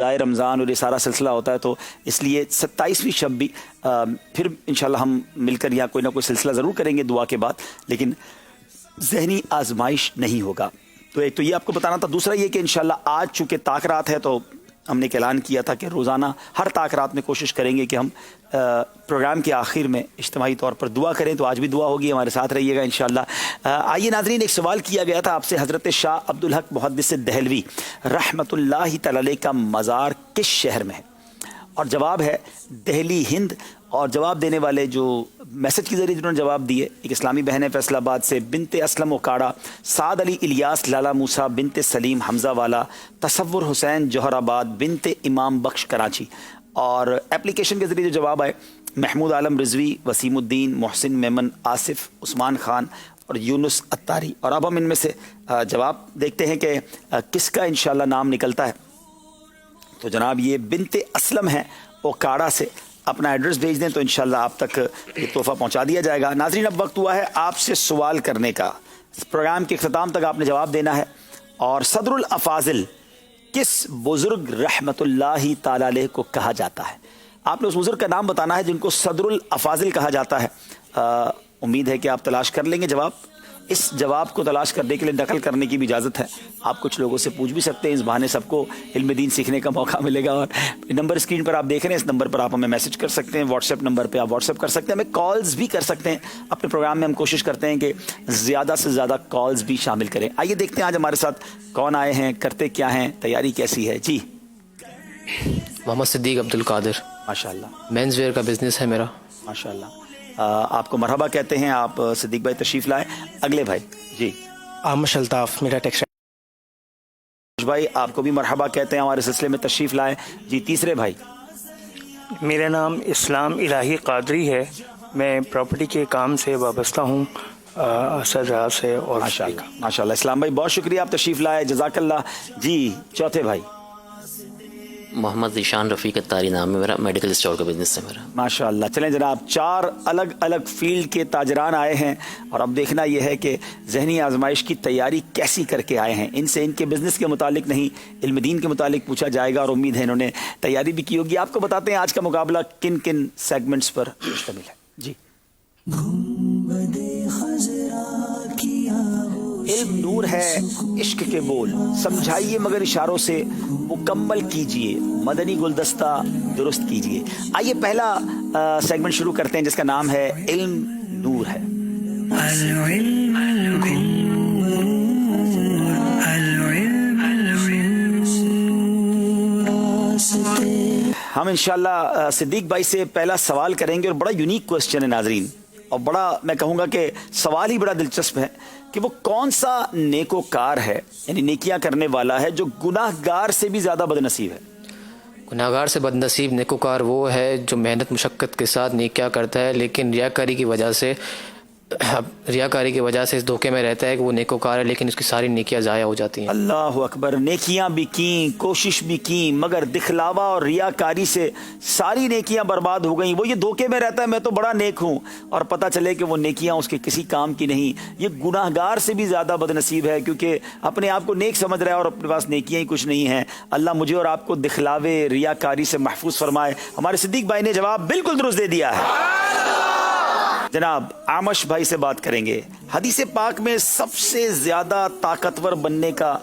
رمضان اور یہ سارا سلسلہ ہوتا ہے، تو اس لیے 27ویں شب بھی پھر انشاءاللہ ہم مل کر یہاں کوئی نہ کوئی سلسلہ ضرور کریں گے دعا کے بعد، لیکن ذہنی آزمائش نہیں ہوگا۔ تو ایک تو یہ آپ کو بتانا تھا، دوسرا یہ کہ انشاءاللہ آج چونکہ طاق رات ہے تو ہم نے ایک اعلان کیا تھا کہ روزانہ ہر طاق رات میں کوشش کریں گے کہ ہم پروگرام کے آخر میں اجتماعی طور پر دعا کریں، تو آج بھی دعا ہوگی، ہمارے ساتھ رہیے گا انشاءاللہ۔ آئیے ناظرین، ایک سوال کیا گیا تھا آپ سے، حضرت شاہ عبدالحق محدث دہلوی رحمۃ اللہ تعالی علیہ کا مزار کس شہر میں ہے؟ اور جواب ہے دہلی، ہند۔ اور جواب دینے والے جو میسج کے ذریعے جنہوں نے جواب دیے، ایک اسلامی بہن ہے فیصل آباد سے، بنت اسلم وکاڑا، سعد علی الیاس لالا موسیٰ، بنت سلیم حمزہ والا، تصور حسین جوہر آباد، بنت امام بخش کراچی۔ اور اپلیکیشن کے ذریعے جو جواب آئے، محمود عالم رضوی، وسیم الدین، محسن میمن، آصف، عثمان خان اور یونس اتاری۔ اور اب ہم ان میں سے جواب دیکھتے ہیں کہ کس کا انشاءاللہ نام نکلتا ہے۔ تو جناب یہ بنت اسلم ہے اوکاڑا سے، اپنا ایڈریس بھیج دیں تو انشاءاللہ آپ تک یہ تحفہ پہنچا دیا جائے گا۔ ناظرین، اب وقت ہوا ہے آپ سے سوال کرنے کا، پروگرام کے اختتام تک آپ نے جواب دینا ہے۔ اور صدر الافاضل کس بزرگ رحمت اللہ تعالی علیہ کو کہا جاتا ہے؟ آپ نے اس بزرگ کا نام بتانا ہے جن کو صدر الافاضل کہا جاتا ہے۔ امید ہے کہ آپ تلاش کر لیں گے جواب۔ اس جواب کو تلاش کرنے کے لیے نقل کرنے کی بھی اجازت ہے، آپ کچھ لوگوں سے پوچھ بھی سکتے ہیں، اس بہانے سب کو علم دین سیکھنے کا موقع ملے گا۔ اور نمبر اسکرین پر آپ دیکھ رہے ہیں، اس نمبر پر آپ ہمیں میسج کر سکتے ہیں، واٹس ایپ نمبر پہ آپ واٹس ایپ کر سکتے ہیں، ہمیں کالز بھی کر سکتے ہیں۔ اپنے پروگرام میں ہم کوشش کرتے ہیں کہ زیادہ سے زیادہ کالز بھی شامل کریں۔ آئیے دیکھتے ہیں آج ہمارے ساتھ کون آئے ہیں، کرتے کیا ہیں، تیاری کیسی ہے۔ جی محمد صدیق عبد القادر، ماشاءاللہ، مینز ویئر کا بزنس ہے میرا۔ ماشاءاللہ، آپ کو مرحبا کہتے ہیں۔ آپ صدیق بھائی تشریف لائیں۔ اگلے بھائی جی آمش الطاف، میرا ٹیکسٹائل بھائی، آپ کو بھی مرحبا کہتے ہیں، ہمارے سلسلے میں تشریف لائیں۔ جی تیسرے بھائی۔ میرا نام اسلام الہی قادری ہے، میں پراپرٹی کے کام سے وابستہ ہوں، اساتذہ سے۔ اور ماشاءاللہ ماشاءاللہ، اسلام بھائی بہت شکریہ، آپ تشریف لائے، جزاک اللہ۔ جی چوتھے بھائی۔ محمد ذیشان رفیق اتاری نام ہے میرا، میڈیکل اسٹور کا بزنس ہے میرا۔ ماشاءاللہ، چلیں جناب، 4 الگ الگ فیلڈ کے تاجران آئے ہیں، اور اب دیکھنا یہ ہے کہ ذہنی آزمائش کی تیاری کیسی کر کے آئے ہیں۔ ان سے ان کے بزنس کے متعلق نہیں، علم دین کے متعلق پوچھا جائے گا، اور امید ہے انہوں نے تیاری بھی کی ہوگی۔ آپ کو بتاتے ہیں آج کا مقابلہ کن کن سیگمنٹس پر مشتمل ہے۔ جی علم نور ہے، عشق کے بول سمجھائیے مگر اشاروں سے، مکمل کیجئے مدنی گلدستہ درست کیجئے۔ آئیے پہلا سیگمنٹ شروع کرتے ہیں جس کا نام ہے علم نور ہے۔ ہم انشاءاللہ صدیق بھائی سے پہلا سوال کریں گے، اور بڑا یونیک کوسچن ہے ناظرین، اور بڑا میں کہوں گا کہ سوال ہی بڑا دلچسپ ہے کہ وہ کون سا نیکوکار ہے، یعنی نیکیاں کرنے والا ہے، جو گناہ گار سے بھی زیادہ بد نصیب ہے۔ گناہ گار سے بد نصیب نیکوکار وہ ہے جو محنت مشقت کے ساتھ نیکیاں کرتا ہے، لیکن ریاکاری کی وجہ سے اس دھوکے میں رہتا ہے کہ وہ نیکوکار ہے، لیکن اس کی ساری نیکیاں ضائع ہو جاتی ہیں۔ اللہ اکبر، نیکیاں بھی کیں، کوشش بھی کی، مگر دکھلاوا اور ریاکاری سے ساری نیکیاں برباد ہو گئیں۔ وہ یہ دھوکے میں رہتا ہے میں تو بڑا نیک ہوں، اور پتہ چلے کہ وہ نیکیاں اس کے کسی کام کی نہیں۔ یہ گناہ گار سے بھی زیادہ بد نصیب ہے، کیونکہ اپنے آپ کو نیک سمجھ رہا ہے اور اپنے پاس نیکیاں ہی کچھ نہیں ہیں۔ اللہ مجھے اور آپ کو دکھلاوے ریاکاری سے محفوظ فرمائے۔ ہمارے صدیق بھائی نے جواب بالکل درست دے دیا ہے۔ جناب آمش بھائی سے بات کریں گے۔ حدیث پاک میں سب سے زیادہ طاقتور بننے کا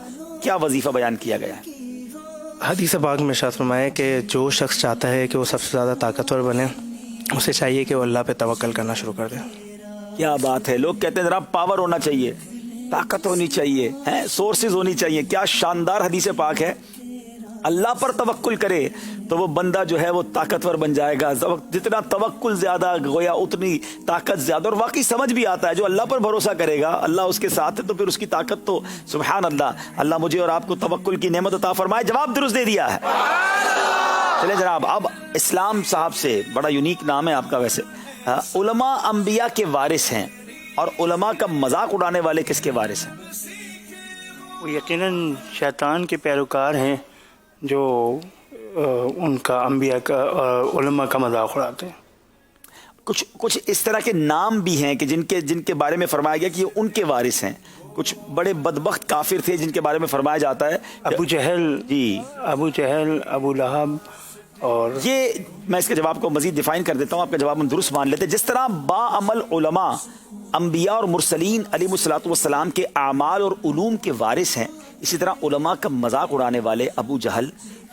کیا وظیفہ بیان کیا گیا ہے؟ حدیث پاک میں ارشاد فرمایا کہ جو شخص چاہتا ہے کہ وہ سب سے زیادہ طاقتور بنے، اسے چاہیے کہ وہ اللہ پہ توکل کرنا شروع کر دے۔ کیا بات ہے، لوگ کہتے ہیں جناب پاور ہونا چاہیے، طاقت ہونی چاہیے، سورسز ہونی چاہیے۔ کیا شاندار حدیث پاک ہے۔ اللہ پر توکل کرے تو وہ بندہ جو ہے وہ طاقتور بن جائے گا۔ جتنا توکل زیادہ گویا اتنی طاقت زیادہ، اور واقعی سمجھ بھی آتا ہے جو اللہ پر بھروسہ کرے گا اللہ اس کے ساتھ ہے، تو پھر اس کی طاقت تو سبحان اللہ۔ اللہ مجھے اور آپ کو توکل کی نعمت عطا فرمائے۔ جواب درست دے دیا ہے۔ چلیں جناب، اب اسلام صاحب سے، بڑا یونیک نام ہے آپ کا ویسے۔ علماء انبیاء کے وارث ہیں، اور علماء کا مذاق اڑانے والے کس کے وارث ہیں؟ وہ یقیناً شیطان کے پیروکار ہیں جو ان کا انبیاء کا علماء کا مذاق اڑاتے ہیں۔ کچھ اس طرح کے نام بھی ہیں کہ جن کے بارے میں فرمایا گیا کہ یہ ان کے وارث ہیں۔ کچھ بڑے بدبخت کافر تھے جن کے بارے میں فرمایا جاتا ہے ابو جہل، جی، ابو جہل، ابو لہب. اور یہ میں اس کے جواب کو مزید ڈیفائن کر دیتا ہوں، آپ کا جواب ہم درست مان لیتے ہیں. جس طرح باعمل علماء انبیاء اور مرسلین علیہ الصلوۃ والسلام کے اعمال اور علوم کے وارث ہیں، اسی طرح علماء کا مذاق اڑانے والے ابو جہل،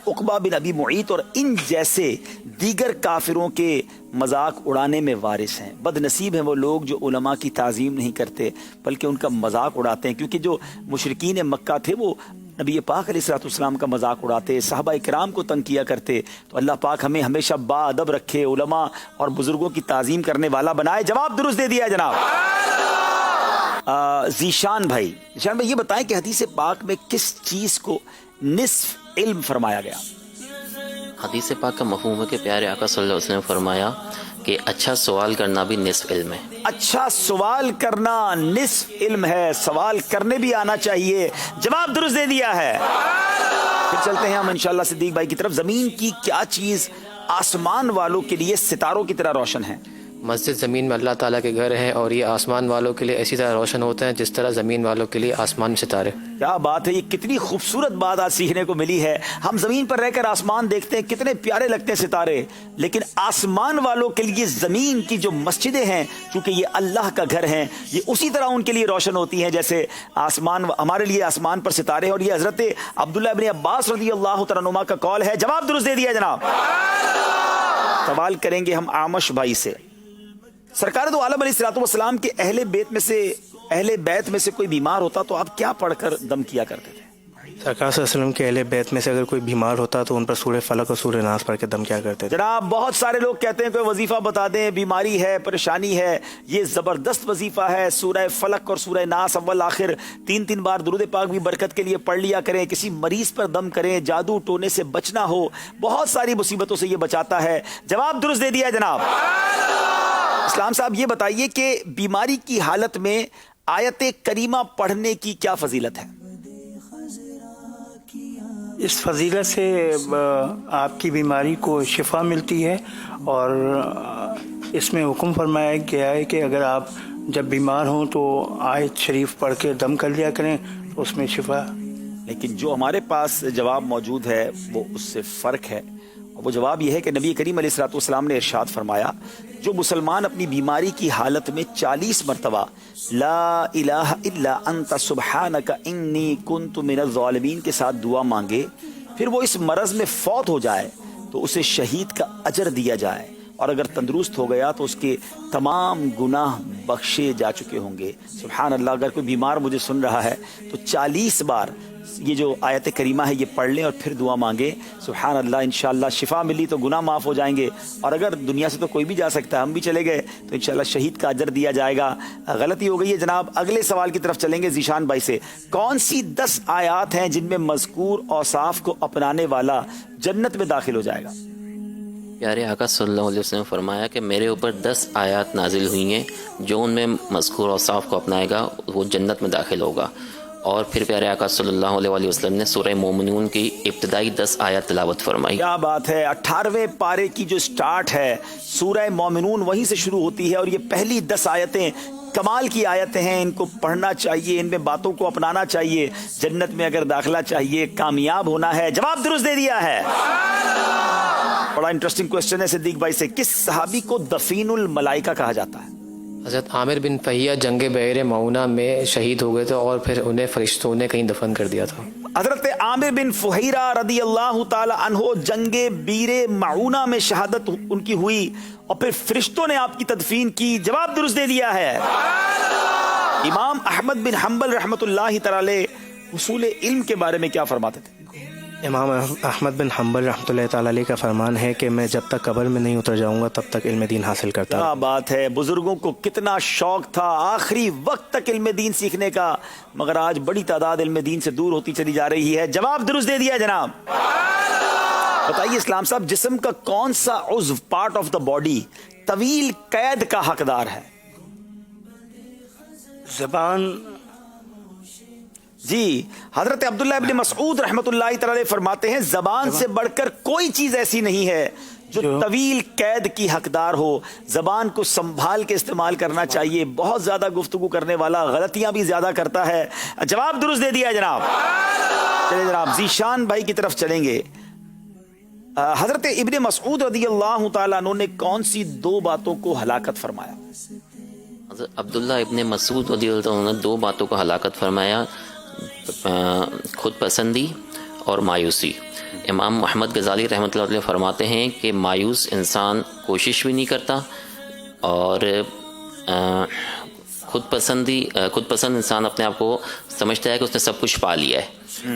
عقبہ بن ابی معیط اور ان جیسے دیگر کافروں کے مذاق اڑانے میں وارث ہیں. بد نصیب ہیں وہ لوگ جو علماء کی تعظیم نہیں کرتے بلکہ ان کا مذاق اڑاتے ہیں، کیونکہ جو مشرکین مکہ تھے وہ نبی پاک علیہ الصلوۃ والسلام کا مذاق اڑاتے، صحابہ کرام کو تنگ کیا کرتے. تو اللہ پاک ہمیں ہمیشہ با ادب رکھے، علماء اور بزرگوں کی تعظیم کرنے والا بنائے. جواب درست دے دیا ہے جناب. ذیشان بھائی یہ بتائیں کہ حدیث پاک میں کس چیز کو نصف علم فرمایا گیا؟ حدیث پاک کا مفہوم ہے کہ پیارے آقا صلی اللہ علیہ وسلم نے فرمایا کہ اچھا سوال کرنا بھی نصف علم ہے. اچھا سوال کرنا نصف علم ہے، سوال کرنے بھی آنا چاہیے. جواب درست دے دیا ہے. پھر چلتے ہیں ہم انشاءاللہ صدیق بھائی کی طرف. زمین کی کیا چیز آسمان والوں کے لیے ستاروں کی طرح روشن ہے؟ مسجد زمین میں اللہ تعالیٰ کے گھر ہیں اور یہ آسمان والوں کے لیے اسی طرح روشن ہوتے ہیں جس طرح زمین والوں کے لیے آسمان میں ستارے. کیا بات ہے، یہ کتنی خوبصورت بات آج سیکھنے کو ملی ہے. ہم زمین پر رہ کر آسمان دیکھتے ہیں، کتنے پیارے لگتے ہیں ستارے، لیکن آسمان والوں کے لیے زمین کی جو مسجدیں ہیں چونکہ یہ اللہ کا گھر ہیں، یہ اسی طرح ان کے لیے روشن ہوتی ہیں جیسے آسمان ہمارے لیے آسمان پر ستارے ہیں. اور یہ حضرت عبداللہ ابن عباس رضی اللہ تعالیٰ عنہما کا قول ہے. جواب درست دے دیا جناب. سوال کریں گے ہم عامش بھائی سے. سرکار دو عالم علیہ الصلوۃ والسلام کے اہل بیت میں سے کوئی بیمار ہوتا تو آپ کیا پڑھ کر دم کیا کرتے تھے؟ سرکار صلی اللہ علیہ وسلم کے اہل بیت میں سے اگر کوئی بیمار ہوتا تو ان پر سورہ فلق اور سورہ ناس پڑھ کے دم کیا کرتے تھے. جناب بہت سارے لوگ کہتے ہیں کوئی وظیفہ بتا دیں، بیماری ہے، پریشانی ہے. یہ زبردست وظیفہ ہے. سورہ فلق اور سورہ ناس اول آخر 3 بار درود پاک بھی برکت کے لیے پڑھ لیا کریں. کسی مریض پر دم کریں، جادو ٹونے سے بچنا ہو، بہت ساری مصیبتوں سے یہ بچاتا ہے. جواب درست دے دیا جناب. اسلام صاحب یہ بتائیے کہ بیماری کی حالت میں آیت کریمہ پڑھنے کی کیا فضیلت ہے؟ اس فضیلت سے آپ کی بیماری کو شفا ملتی ہے، اور اس میں حکم فرمایا گیا ہے کہ اگر آپ جب بیمار ہوں تو آیت شریف پڑھ کے دم کر لیا کریں تو اس میں شفا. لیکن جو ہمارے پاس جواب موجود ہے وہ اس سے فرق ہے. وہ جواب یہ ہے کہ نبی کریم علیہ الصلوۃ والسلام نے ارشاد فرمایا جو مسلمان اپنی بیماری کی حالت میں 40 مرتبہ لا الہ الا انت سبحانک انی کنت من الظالمین کے ساتھ دعا مانگے، پھر وہ اس مرض میں فوت ہو جائے تو اسے شہید کا اجر دیا جائے، اور اگر تندرست ہو گیا تو اس کے تمام گناہ بخشے جا چکے ہوں گے. سبحان اللہ. اگر کوئی بیمار مجھے سن رہا ہے تو 40 بار یہ جو آیت کریمہ ہے یہ پڑھ لیں اور پھر دعا مانگے. سبحان اللہ. انشاءاللہ شفا ملی تو گناہ معاف ہو جائیں گے، اور اگر دنیا سے تو کوئی بھی جا سکتا ہے، ہم بھی چلے گئے تو انشاءاللہ شہید کا اجر دیا جائے گا. غلطی ہو گئی ہے جناب. اگلے سوال کی طرف چلیں گے ذیشان بھائی سے. کون سی 10 آیات ہیں جن میں مذکور اوصاف کو اپنانے والا جنت میں داخل ہو جائے گا؟ پیارے آقا صلی اللہ علیہ وسلم نے فرمایا کہ میرے اوپر 10 آیات نازل ہوئی ہیں، جو ان میں مذکور اوصاف کو اپنائے گا وہ جنت میں داخل ہوگا. اور پھر پیارے آقا صلی اللہ علیہ وسلم نے سورہ مومنون کی ابتدائی 10 آیات تلاوت فرمائی. کیا بات ہے. 18ویں پارے کی جو سٹارٹ ہے سورہ مومنون وہیں سے شروع ہوتی ہے، اور یہ پہلی 10 آیتیں کمال کی آیتیں ہیں. ان کو پڑھنا چاہیے، ان میں باتوں کو اپنانا چاہیے. جنت میں اگر داخلہ چاہیے، کامیاب ہونا ہے. جواب درست دے دیا ہے. بڑا انٹرسٹنگ کوسچن ہے صدیق بھائی سے. کس صحابی کو دفین الملائکہ کہا جاتا ہے؟ حضرت عامر بن فہیہ جنگ بحر معونہ میں شہید ہو گئے تھے اور پھر انہیں فرشتوں نے کہیں دفن کر دیا تھا. حضرت عامر بن فہیرہ رضی اللہ تعالی عنہ جنگ بیر معونہ میں شہادت ان کی ہوئی اور پھر فرشتوں نے آپ کی تدفین کی. جواب درست دے دیا ہے. امام احمد بن حنبل رحمۃ اللہ تعالی اصول علم کے بارے میں کیا فرماتے تھے؟ امام احمد بن حنبل رحمۃ اللہ تعالی علیہ کا فرمان ہے کہ میں جب تک قبر میں نہیں اتر جاؤں گا تب تک علم دین حاصل کرتا ہوں. کیا بات ہے. بزرگوں کو کتنا شوق تھا آخری وقت تک علم دین سیکھنے کا، مگر آج بڑی تعداد علم دین سے دور ہوتی چلی جا رہی ہے. جواب درست دے دیا جناب. بتائیے اسلام صاحب جسم کا کون سا عضو پارٹ آف دا باڈی طویل قید کا حقدار ہے؟ زبان. جی حضرت عبداللہ ابن مسعود رحمۃ اللہ تعالی فرماتے ہیں زبان سے بڑھ کر کوئی چیز ایسی نہیں ہے جو طویل قید کی حقدار ہو. زبان کو سنبھال کے استعمال کرنا چاہیے. بہت زیادہ گفتگو کرنے والا غلطیاں بھی زیادہ کرتا ہے. جواب درست دے دیا جناب. چلے جناب ذیشان بھائی کی طرف چلیں گے. حضرت ابن مسعود رضی اللہ تعالیٰ عنہ نے کون سی 2 باتوں کو ہلاکت فرمایا؟ حضرت عبداللہ ابن مسعود رضی اللہ عنہ نے 2 باتوں کو ہلاکت فرمایا، خود پسندی اور مایوسی. امام محمد غزالی رحمۃ اللہ علیہ فرماتے ہیں کہ مایوس انسان کوشش بھی نہیں کرتا، اور خود پسند انسان اپنے آپ کو سمجھتا ہے کہ اس نے سب کچھ پا لیا ہے،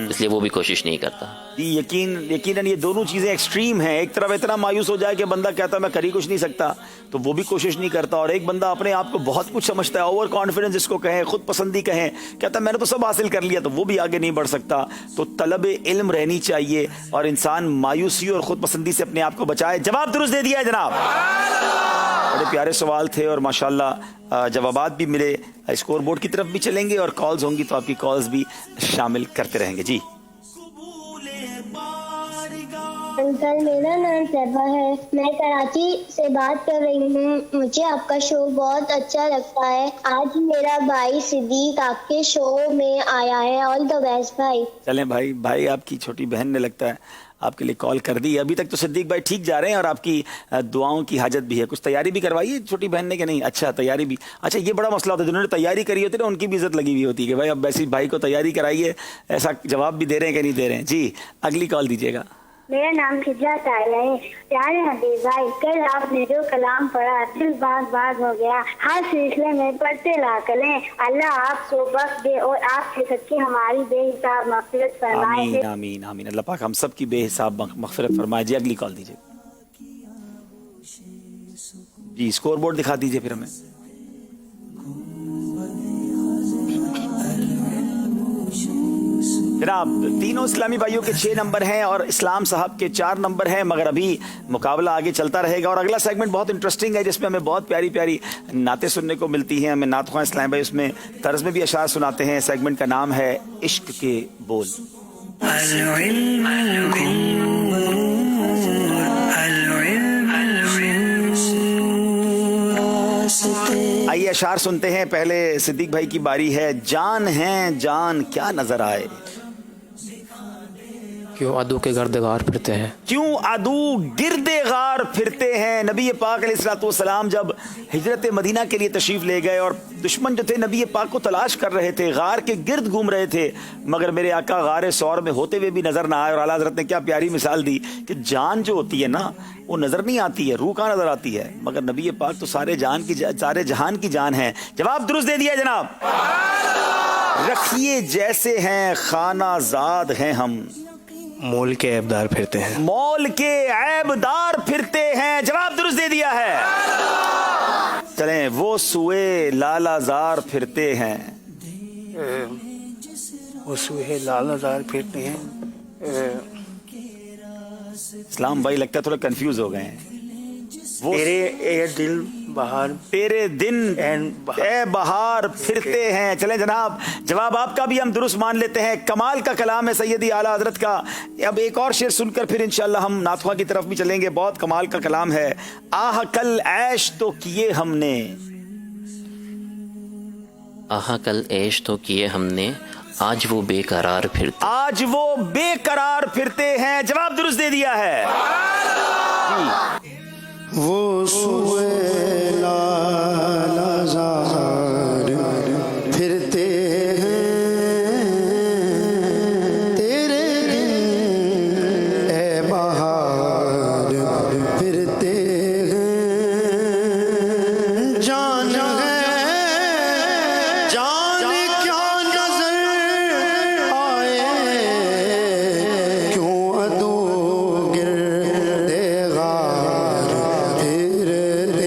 اس لیے وہ بھی کوشش نہیں کرتا. یقیناً یہ دونوں چیزیں ایکسٹریم ہیں. ایک طرف اتنا مایوس ہو جائے کہ بندہ کہتا ہے میں کر ہی کچھ نہیں سکتا، تو وہ بھی کوشش نہیں کرتا. اور ایک بندہ اپنے آپ کو بہت کچھ سمجھتا ہے، اوور کانفیڈنس جس کو کہیں، خود پسندی کہیں، کہتا ہے میں نے تو سب حاصل کر لیا، تو وہ بھی آگے نہیں بڑھ سکتا. تو طلب علم رہنی چاہیے اور انسان مایوسی اور خود پسندی سے اپنے آپ کو بچائے. جواب درست دے دیا ہے جناب. بڑے پیارے سوال تھے اور ماشاءاللہ جوابات بھی ملے. اسکور بورڈ کی طرف بھی چلیں گے اور کالز ہوں گی تو آپ کی کالز بھی شامل کرتے رہیں گے. جی انکل، میرا نام طیبہ ہے، میں کراچی سے بات کر رہی ہوں. مجھے آپ کا شو بہت اچھا لگتا ہے. آج میرا بھائی صدیق آپ کے شو میں آیا ہے. آل دا بیسٹ بھائی. چلیں بھائی آپ کی چھوٹی بہن نے لگتا ہے آپ کے لیے کال کر دی. ابھی تک تو صدیق بھائی ٹھیک جا رہے ہیں اور آپ کی دعاؤں کی حاجت بھی ہے. کچھ تیاری بھی کروائی ہے چھوٹی بہن نے کہ نہیں؟ اچھا تیاری بھی. اچھا یہ بڑا مسئلہ ہوتا ہے، جنہوں نے تیاری کری ہوتی ہے نا ان کی بھی عزت لگی ہوئی ہوتی ہے کہ بھائی اب ویسے بھائی کو تیاری کرائیے. ایسا جواب بھی دے رہے ہیں کہ نہیں دے رہے ہیں؟ جی اگلی کال دیجیے گا. میرا نام خجا طاہرہ ہے. پیارے حبیب بھائی، کل آپ نے جو کلام پڑھا دل باغ ہو گیا. ہر سلسلے میں پڑھتے لا کریں. اللہ آپ کو بخش دے اور آپ سے سچی ہماری بے حساب مغفرت فرمائے. آمین آمین آمین. اللہ پاک ہم سب کی بے حساب مغفرت فرمائے. جی اگلی کال دیجیے. جی اسکور بورڈ دکھا دیجیے پھر ہمیں. جناب تینوں اسلامی بھائیوں کے 6 نمبر ہیں اور اسلام صاحب کے 4 نمبر ہیں، مگر ابھی مقابلہ آگے چلتا رہے گا. اور اگلا سیگمنٹ بہت انٹرسٹنگ ہے جس میں ہمیں بہت پیاری پیاری نعتیں سننے کو ملتی ہیں. ہمیں نعت خواں اسلام بھائی اس میں طرز میں بھی اشعار سناتے ہیں. سیگمنٹ کا نام ہے عشق کے بول. آئیے اشعار سنتے ہیں. پہلے صدیق بھائی کی باری ہے. جان ہے جان کیا نظر آئے، کیوں عدو کے گرد غار پھرتے ہیں. کیوں عدو گرد غار پھرتے ہیں. نبی پاک علیہ الصلوۃ والسلام جب ہجرت مدینہ کے لیے تشریف لے گئے اور دشمن جو تھے نبی پاک کو تلاش کر رہے تھے، غار کے گرد گھوم رہے تھے، مگر میرے آقا غار ثور میں ہوتے ہوئے بھی نظر نہ آئے. اور اعلیٰ حضرت نے کیا پیاری مثال دی کہ جان جو ہوتی ہے نا وہ نظر نہیں آتی ہے، روح کہاں نظر آتی ہے، مگر نبی پاک تو سارے جہان کی جان ہے. جواب درست دے دیا جناب. رکھیے جیسے ہیں خانہ زاد ہیں ہم، مول کے عیبدار پھرتے ہیں. مول کے عیب دار پھرتے ہیں. جواب درست دے دیا ہے. چلیں وہ سوئے لالا زار پھرتے ہیں. وہ سوہے لال ہزار پھرتے ہیں. اسلام بھائی لگتا ہے تھوڑا کنفیوز ہو گئے ہیں. تیرے اے دل بہار، تیرے دن اے بہار پھرتے ہیں. چلیں جناب جواب آپ کا بھی ہم درست مان لیتے ہیں. کمال کا کلام ہے سیدی اعلیٰ حضرت کا. اب ایک اور شعر سن کر پھر انشاءاللہ ہم نعت خواں کی طرف بھی چلیں گے. بہت کمال کا کلام ہے. آہ کل عیش تو کیے ہم نے، آہا کل عیش تو کیے ہم نے، آج وہ بے قرار پھرتے. آج وہ بے قرار پھرتے ہیں. جواب درست دے دیا ہے. وہ سوئے لالا زار پھرتے ہیں، تیرے دن اے بہار پھرتے ہیں. جان ہے جان کیا نظر آئے، کیوں عدو گرد غار پھرتے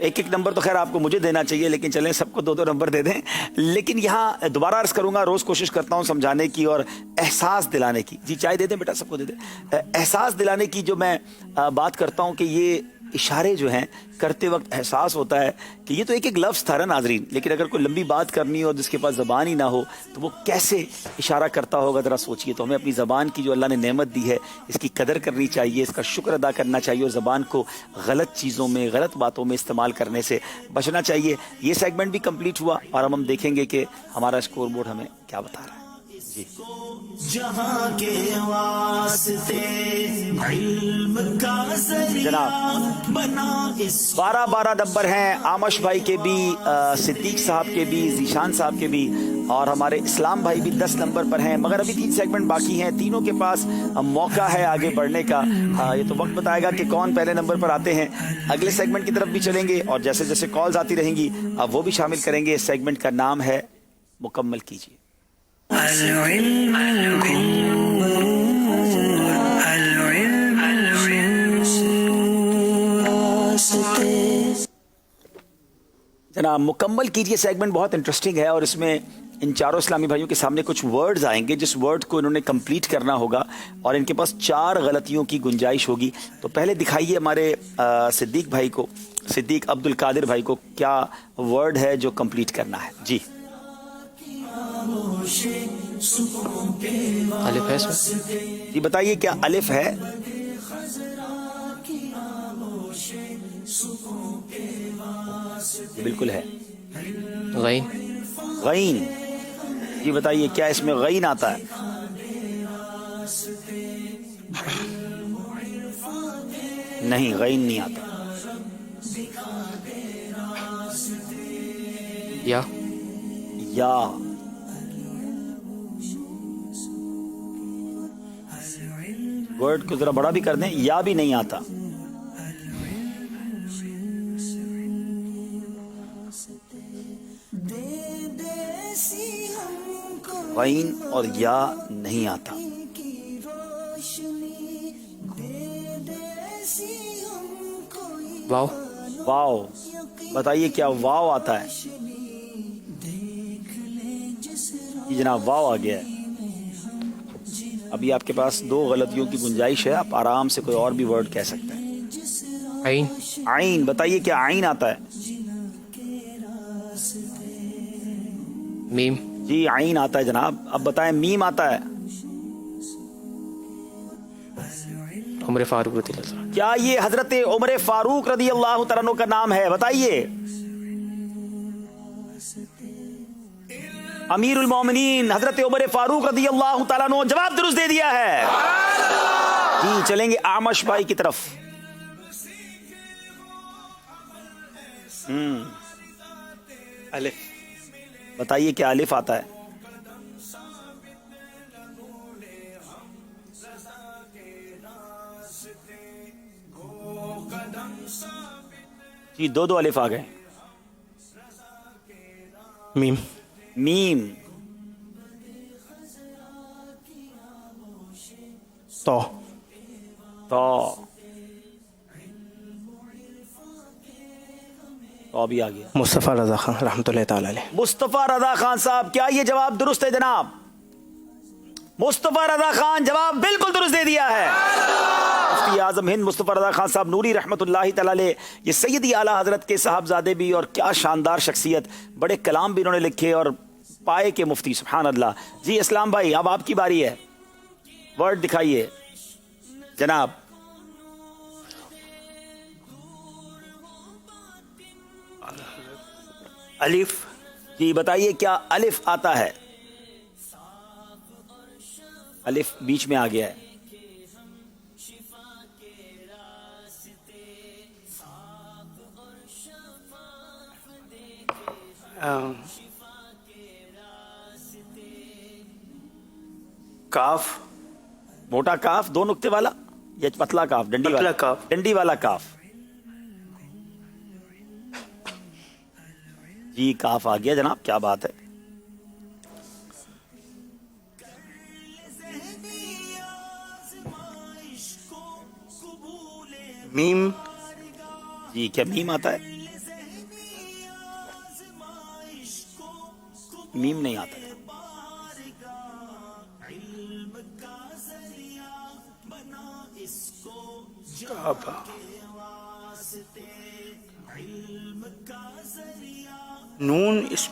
ایک ایک نمبر تو خیر آپ کو مجھے دینا چاہیے، لیکن چلیں سب کو 2 نمبر دے دیں. لیکن یہاں دوبارہ عرض کروں گا، روز کوشش کرتا ہوں سمجھانے کی اور احساس دلانے کی. جی چائے دے دیں بیٹا، سب کو دے دیں. احساس دلانے کی جو میں بات کرتا ہوں کہ یہ اشارے جو ہیں کرتے وقت احساس ہوتا ہے کہ یہ تو ایک ایک لفظ تھا نا ناظرین، لیکن اگر کوئی لمبی بات کرنی ہو جس کے پاس زبان ہی نہ ہو تو وہ کیسے اشارہ کرتا ہوگا، ذرا سوچئے. تو ہمیں اپنی زبان کی جو اللہ نے نعمت دی ہے اس کی قدر کرنی چاہیے، اس کا شکر ادا کرنا چاہیے اور زبان کو غلط چیزوں میں، غلط باتوں میں استعمال کرنے سے بچنا چاہیے. یہ سیگمنٹ بھی کمپلیٹ ہوا اور ہم دیکھیں گے کہ ہمارا اسکور بورڈ ہمیں کیا بتا رہا ہے. جی جہاں کے واسطے علم کا ذریعہ بنا. 12 نمبر ہیں آمش بھائی کے بھی، صدیق صاحب کے بھی، ذیشان صاحب کے بھی، اور ہمارے اسلام بھائی بھی 10 نمبر پر ہیں. مگر ابھی 3 سیگمنٹ باقی ہیں، تینوں کے پاس موقع ہے آگے بڑھنے کا. یہ تو وقت بتائے گا کہ کون پہلے نمبر پر آتے ہیں. اگلے سیگمنٹ کی طرف بھی چلیں گے اور جیسے جیسے کالز آتی رہیں گی اب وہ بھی شامل کریں گے. اس سیگمنٹ کا نام ہے مکمل کیجیے. جناب مکمل کیجیے سیگمنٹ بہت انٹرسٹنگ ہے اور اس میں ان چاروں اسلامی بھائیوں کے سامنے کچھ ورڈز آئیں گے جس ورڈ کو انہوں نے کمپلیٹ کرنا ہوگا اور ان کے پاس 4 غلطیوں کی گنجائش ہوگی. تو پہلے دکھائیے ہمارے صدیق بھائی کو، صدیق عبد القادر بھائی کو کیا ورڈ ہے جو کمپلیٹ کرنا ہے. جی الف ہے اس میں؟ جی بتائیے کیا الف ہے؟ بالکل ہے. غین. غین. جی بتائیے کیا اس میں غین آتا ہے؟ نہیں، غین نہیں آتا. یا. یا. ورڈ کو ذرا بڑا بھی کر دیں. یا بھی نہیں آتا. غین اور یا نہیں آتا. واو. واو. بتائیے کیا واو آتا ہے؟ جی جناب واو آ گیا ہے. ابھی آپ کے پاس 2 غلطیوں کی گنجائش ہے، آپ آرام سے کوئی اور بھی ورڈ کہہ سکتے ہیں. عین. عین. بتائیے کیا عین آتا ہے؟ میم. جی عین آتا ہے جناب. اب بتائیں میم آتا ہے؟ عمر فاروق رضی اللہ عنہ. کیا یہ حضرت عمر فاروق رضی اللہ تعالیٰ عنہ کا نام ہے؟ بتائیے. امیر المومنین حضرت عمر فاروق رضی اللہ تعالیٰ عنہ. جواب درست دے دیا ہے. جی چلیں گے آمش بھائی کی طرف. الف. بتائیے کیا الف آتا ہے؟ جی 2 الف آ گئے. میم. میم. تو. تو. تو بھی آ گیا. مصطفیٰ رضا خان رحمۃ اللہ تعالی علیہ. مصطفیٰ رضا خان صاحب. کیا یہ جواب درست ہے جناب؟ مصطفیٰ رضا خان جواب بالکل درست دے دیا ہے. مفتی اعظم ہند مصطفیٰ رضا خان صاحب نوری رحمۃ اللہ تعالی علیہ، یہ سیدی اعلیٰ حضرت کے صاحبزادے بھی، اور کیا شاندار شخصیت، بڑے کلام بھی انہوں نے لکھے اور پائے کے مفتی. سبحان اللہ. جی اسلام بھائی اب آپ کی باری ہے، ورڈ دکھائیے جناب. الف. جی بتائیے کیا الف آتا ہے؟ الف بیچ میں آ گیا ہے. کاف. موٹا کاف 2 نقطے والا یا پتلا کاف؟ ڈنڈی پتلا والا کاف. ڈنڈی والا کاف. جی کاف آ گیا جناب، کیا بات ہے. میم. جی کیا میم آتا ہے؟ میم نہیں آتا تھا. کعبہ. نون اس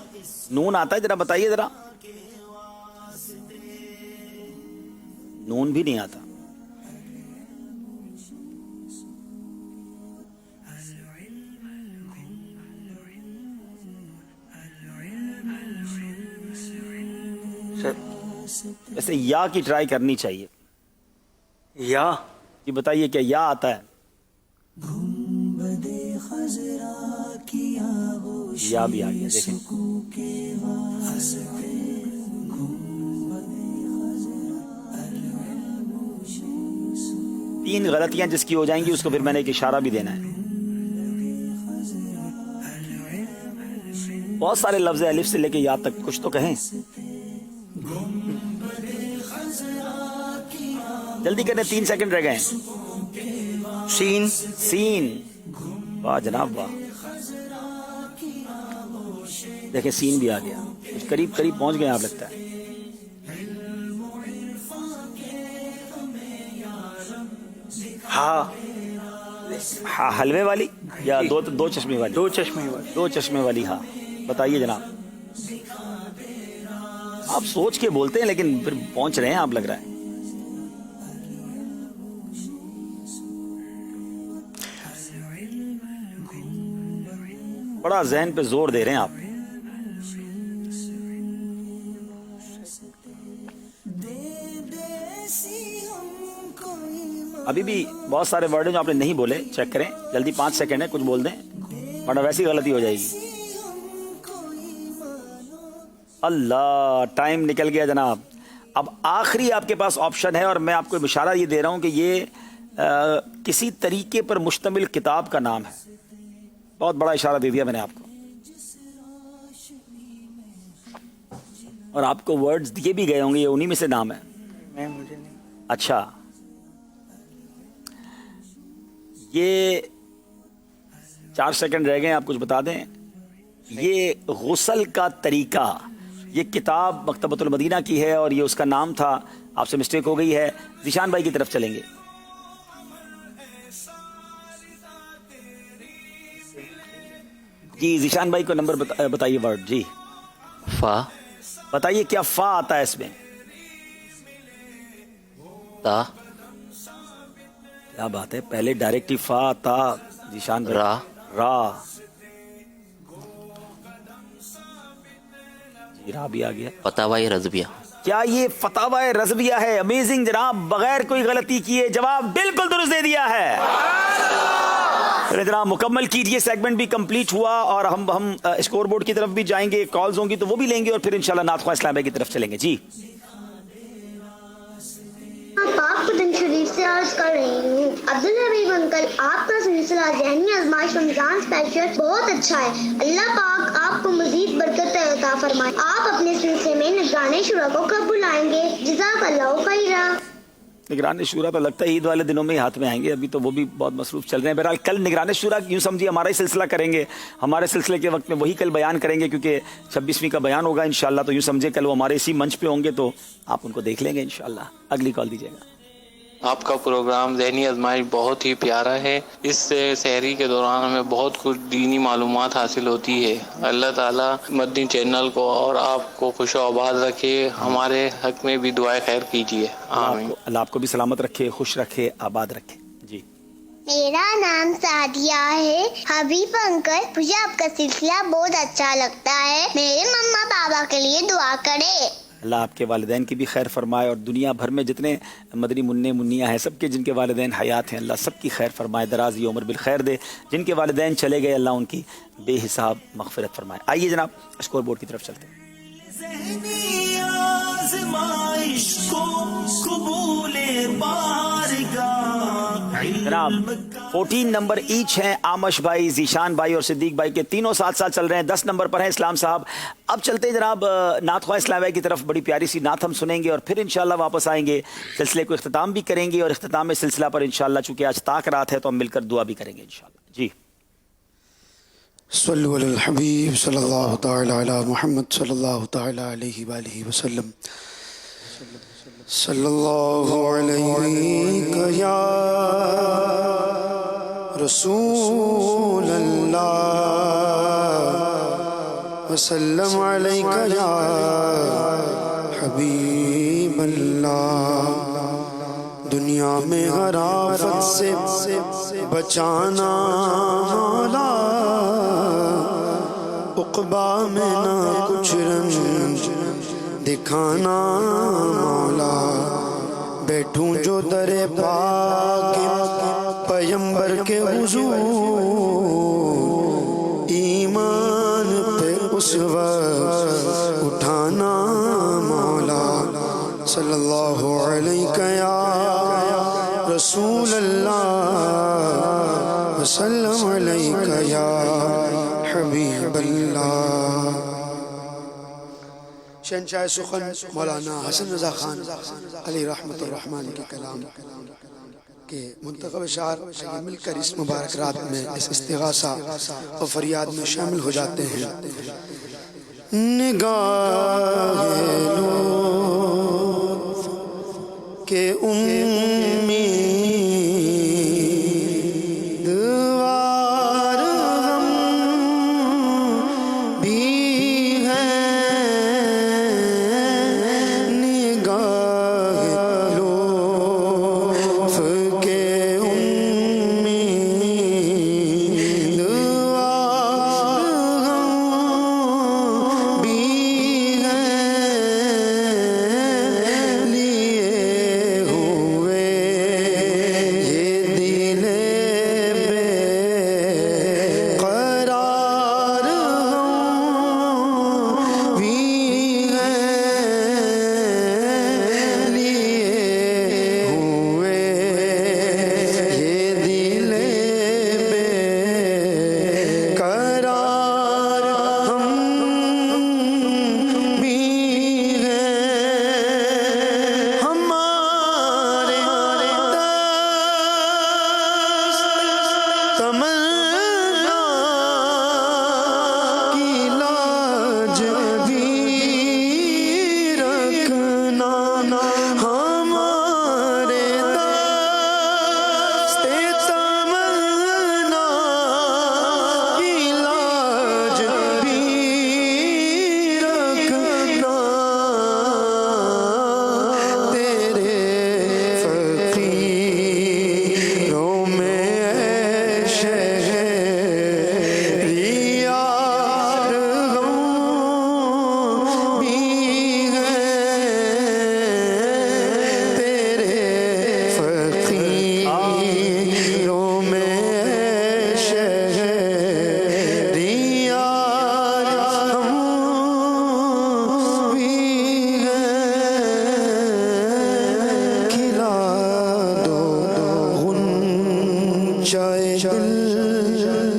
نون آتا ہے؟ ذرا بتائیے ذرا. نون بھی نہیں آتا. ویسے یا کی ٹرائی کرنی چاہیے. یا. یہ بتائیے کیا یا آتا ہے؟ یا بھی آ گیا. دیکھیں تین غلطیاں جس کی ہو جائیں گی اس کو پھر میں نے ایک اشارہ بھی دینا ہے. بہت سارے لفظ ہیں الف سے لے کے یا تک، کچھ تو کہیں. جلدی کریں، 3 سیکنڈ رہ گئے. سین. سین. واہ جناب واہ. دیکھیں سین بھی آ گیا. کچھ قریب قریب پہنچ گئے آپ لگتا ہے. ہاں. ہاں حلوے والی یا دو چشمے والی؟ دو چشمے والی. دو چشمے والی. ہاں بتائیے جناب. آپ سوچ کے بولتے ہیں لیکن پھر پہنچ رہے ہیں آپ لگ رہا ہے. بڑا ذہن پہ زور دے رہے ہیں آپ. ابھی بھی بہت سارے ورڈ ہیں جو آپ نے نہیں بولے. چیک کریں جلدی، 5 سیکنڈ ہے، کچھ بول دیں ورنہ ویسی غلطی ہو جائے گی. اللہ ٹائم نکل گیا جناب. اب آخری آپ کے پاس آپشن ہے اور میں آپ کو اشارہ یہ دے رہا ہوں کہ یہ کسی طریقے پر مشتمل کتاب کا نام ہے. بہت بڑا اشارہ دے دیا میں نے آپ کو. اور آپ کو ورڈز دیے بھی گئے ہوں گے، یہ انہی میں سے نام ہے. مجھے نہیں. اچھا یہ 4 سیکنڈ رہ گئے، آپ کچھ بتا دیں. یہ غسل کا طریقہ، یہ کتاب مکتبۃ المدینہ کی ہے اور یہ اس کا نام تھا. آپ سے مسٹیک ہو گئی ہے. ذیشان بھائی کی طرف چلیں گے. جی ذیشان بھائی کو نمبر بتائیے ورڈ. جی فا. بتائیے کیا فا آتا ہے اس میں؟ تا. کیا بات ہے، پہلے ڈائریکٹ ہی فا تا. ذیشان بھائی. را. را. جی را بھی آ گیا. فتاوی رضویہ. کیا یہ فتاوی رضویہ ہے؟ امیزنگ جناب، بغیر کوئی غلطی کیے جواب بالکل درست دے دیا ہے. جناب مکمل کیجئے. سیگمنٹ بھی کمپلیٹ ہوا اور ہم اسکور بورڈ کی طرف بھی جائیں گے. کالز ہوں گی تو وہ بھی لیں گے اور پھر انشاءاللہ نعت خواہ اسلام بھائی کی طرف چلیں گے. جی پاک قدم شریف سے عرض کر رہی ہوں. عبدالحبیب انکل، آپ کا سلسلہ ذہنی آزمائش رمضان اسپیشل بہت اچھا ہے. اللہ پاک آپ کو مزید برکت عطا فرمائے. آپ اپنے سلسلے میں نگران شورا کو کب بلائیں گے؟ جزاک اللہ خیرا. نگران شورا تو لگتا ہے عید والے دنوں میں ہی ہاتھ میں آئیں گے. ابھی تو وہ بھی بہت مصروف چل رہے ہیں. بہرحال کل نگران شورا یوں سمجھیے ہمارا ہی سلسلہ کریں گے. ہمارے سلسلے کے وقت میں وہی کل بیان کریں گے کیونکہ 26ویں کا بیان ہوگا انشاءاللہ. تو یوں سمجھے کل وہ ہمارے اسی منچ پہ ہوں گے تو آپ ان کو دیکھ لیں گے انشاءاللہ. اگلی کال دیجیے گا. آپ کا پروگرام ذہنی آزمائش بہت ہی پیارا ہے. اس سے سحری کے دوران ہمیں بہت کچھ دینی معلومات حاصل ہوتی ہے. اللہ تعالیٰ مدنی چینل کو اور آپ کو خوش و آباد رکھے. ہمارے حق میں بھی دعائیں خیر کیجیے. آمین. اللہ آپ کو بھی سلامت رکھے، خوش رکھے، آباد رکھے. جی میرا نام سعدیہ ہے. حبیب انکل، مجھے آپ کا سلسلہ بہت اچھا لگتا ہے. میرے مما پاپا کے لیے دعا کرے. اللہ آپ کے والدین کی بھی خیر فرمائے اور دنیا بھر میں جتنے مدنی منع منیا ہیں سب کے جن کے والدین حیات ہیں اللہ سب کی خیر فرمائے، درازی عمر بالخیر دے. جن کے والدین چلے گئے اللہ ان کی بے حساب مغفرت فرمائے. آئیے جناب اسکور بورڈ کی طرف چلتے ہیں. ذہنی آزمائش کو قبول بارگاہ جناب 14 نمبر ایچ ہیں. آمش بھائی، ذیشان بھائی اور صدیق بھائی کے تینوں ساتھ ساتھ چل رہے ہیں. 10 نمبر پر ہیں اسلام صاحب. اب چلتے ہیں جناب نعت خواہ اسلام بھائی کی طرف. بڑی پیاری سی نعت ہم سنیں گے اور پھر انشاءاللہ واپس آئیں گے. سلسلے کو اختتام بھی کریں گے اور اختتام سلسلہ پر انشاءاللہ چونکہ آج تاک رات ہے تو ہم مل کر دعا بھی کریں گے انشاءاللہ. جی صلو علی الحبیب صلی اللہ تعالی علی محمد صلی اللہ تعالی علیہ وآلہ وسلم صلی اللہ علیہ یا رسول اللہ وسلم علیہ یا حبیب اللہ. دنیا میں ہر آفت سے بچانا مولا، عقبا میں نہ کچھ رنج دکھانا مولا. بیٹھوں جو در پاک پیمبر کے حضور، ایمان پہ اس وقت اٹھانا مولا. صلی اللہ علیہ یا رسول اللہ وسلم علیہ یا حبیب اللہ. شہنشاہ سخن مولانا حسن رضا خان علی رحمت الرحمن کے کلام کے منتخب اشعار مل کر اس مبارک رات میں اس استغاثہ اور فریاد میں شامل ہو جاتے ہیں. نگاہ لطف کے امیدوار ہم بھی ہیں، نگاہ لطف کے امیدوار ہم بھی ہیں، لیے ہوئے یہ دل بے قرار ہم بھی ہیں، لیے ہوئے یہ دل بے قرار ہم بھی ہیں. ہمارے تمنا کی لاج بھی رکھنا، ہمارے تمنا کی لاج بھی رکھنا. تیرے فقیروں میں اے شہریار ہم بھی ہیں، تیرے فقیروں میں اے شہریار ہم بھی ہیں. کھلا دو غنچۂ دل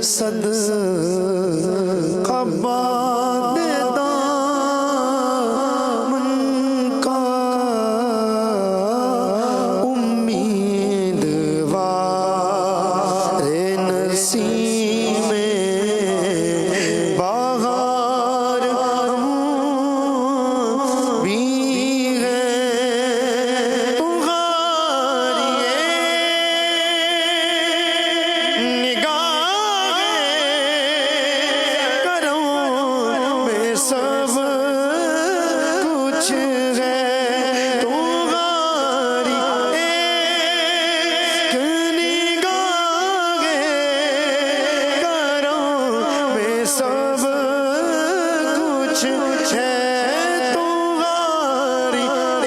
صدقہ باد دامن کا، امیدوار نسیم بہار ہم بھی ہیں. اغاریے نگاہ کروں میں سب کچھ ہے، تمہاری ایک نگاہ کروں میں سب کچھ ہے، تمہاری ایک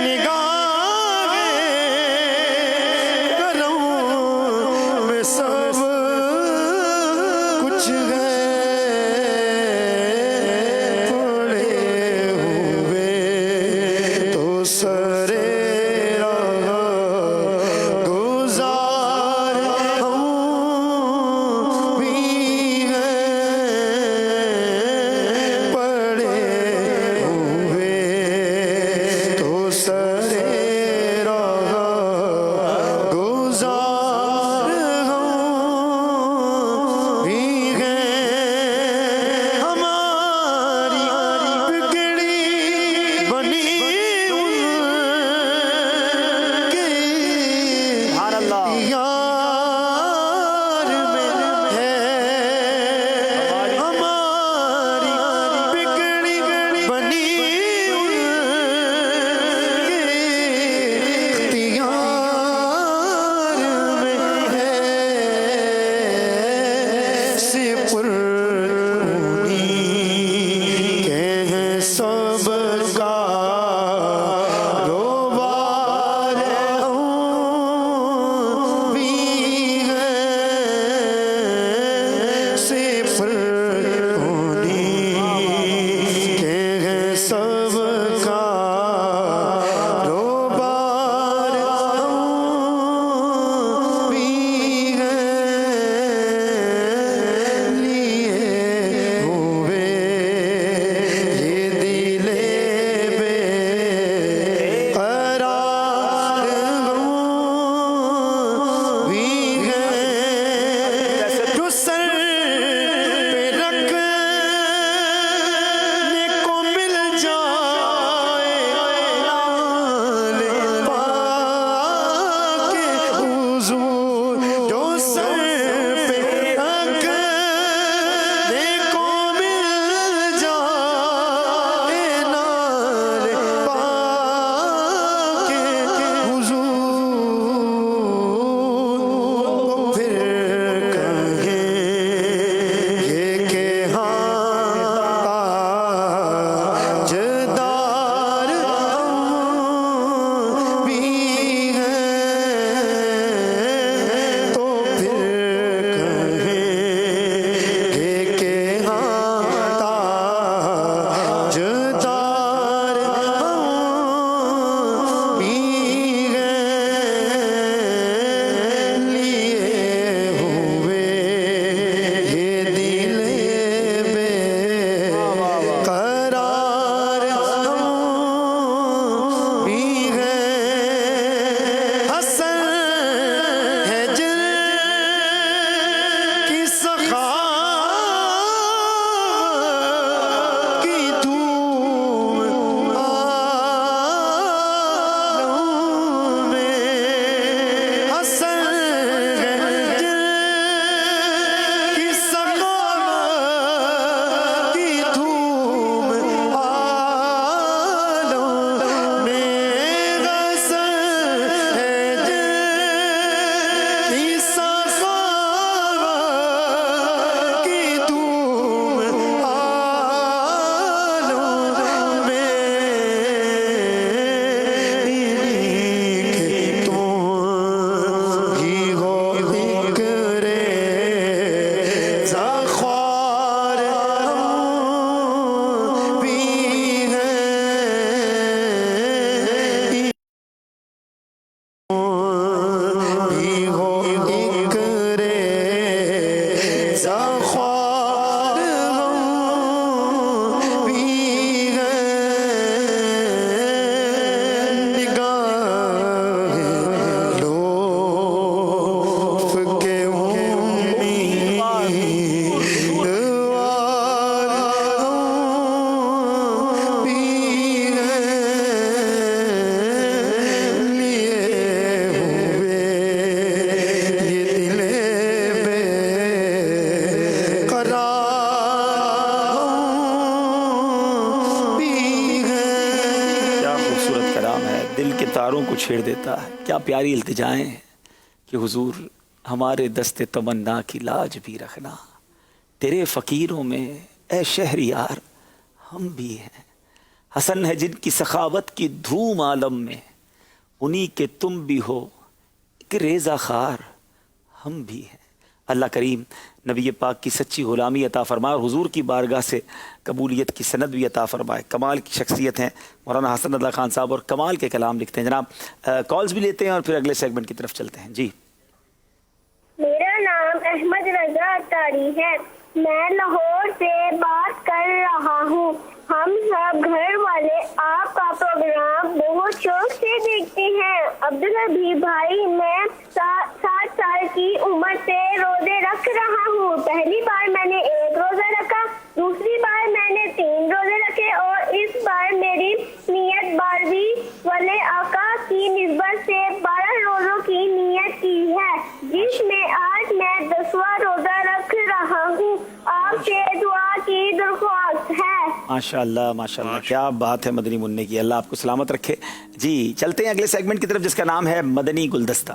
نگاہ کروں میں سب کچھ ہے. پڑے ہوئے تو سرے راہ گزار ہم بھی ہیں، دل کے تاروں کو چھیڑ دیتا ہے. کیا پیاری التجائیں ہیں کہ حضور ہمارے دست تمنا کی لاج بھی رکھنا. تیرے فقیروں میں اے شہریار ہم بھی ہیں. حسن ہے جن کی سخاوت کی دھوم عالم میں, انہی کے تم بھی ہو ایک ریزہ خار ہم بھی ہیں. اللہ کریم نبی پاک کی سچی غلامی عطا فرمائے اور حضور کی بارگاہ سے قبولیت کی سند بھی عطا فرمائے. کمال کی شخصیت ہیں مولانا حسن رضا خان صاحب اور کمال کے کلام لکھتے ہیں. جناب کالز بھی لیتے ہیں اور پھر اگلے سیگمنٹ کی طرف چلتے ہیں. جی میرا نام احمد رضا اطاری ہے. میں لاہور سے بات کر رہا ہوں. ہم سب گھر والے آپ کا پروگرام بہت شوق سے دیکھتے ہیں. عبدالحبیب بھائی میں 7 سال کی عمر سے روزے رکھ رہا ہوں. پہلی بار میں نے 1 روزہ رکھا, دوسری بار میں نے 3 روزے رکھے اور اس بار میری نیت 12ویں والے آقا کی نسبت سے 12 روزوں کی نیت کی ہے, جس میں آج میں 10واں روزہ رکھ رہا ہوں. آپ سے دعا کی درخواست ہے. ماشاءاللہ ماشاءاللہ, کیا بات ہے مدنی منع کی. اللہ آپ کو سلامت رکھے. جی چلتے ہیں اگلے سیگمنٹ کی طرف جس کا نام ہے مدنی گلدستہ.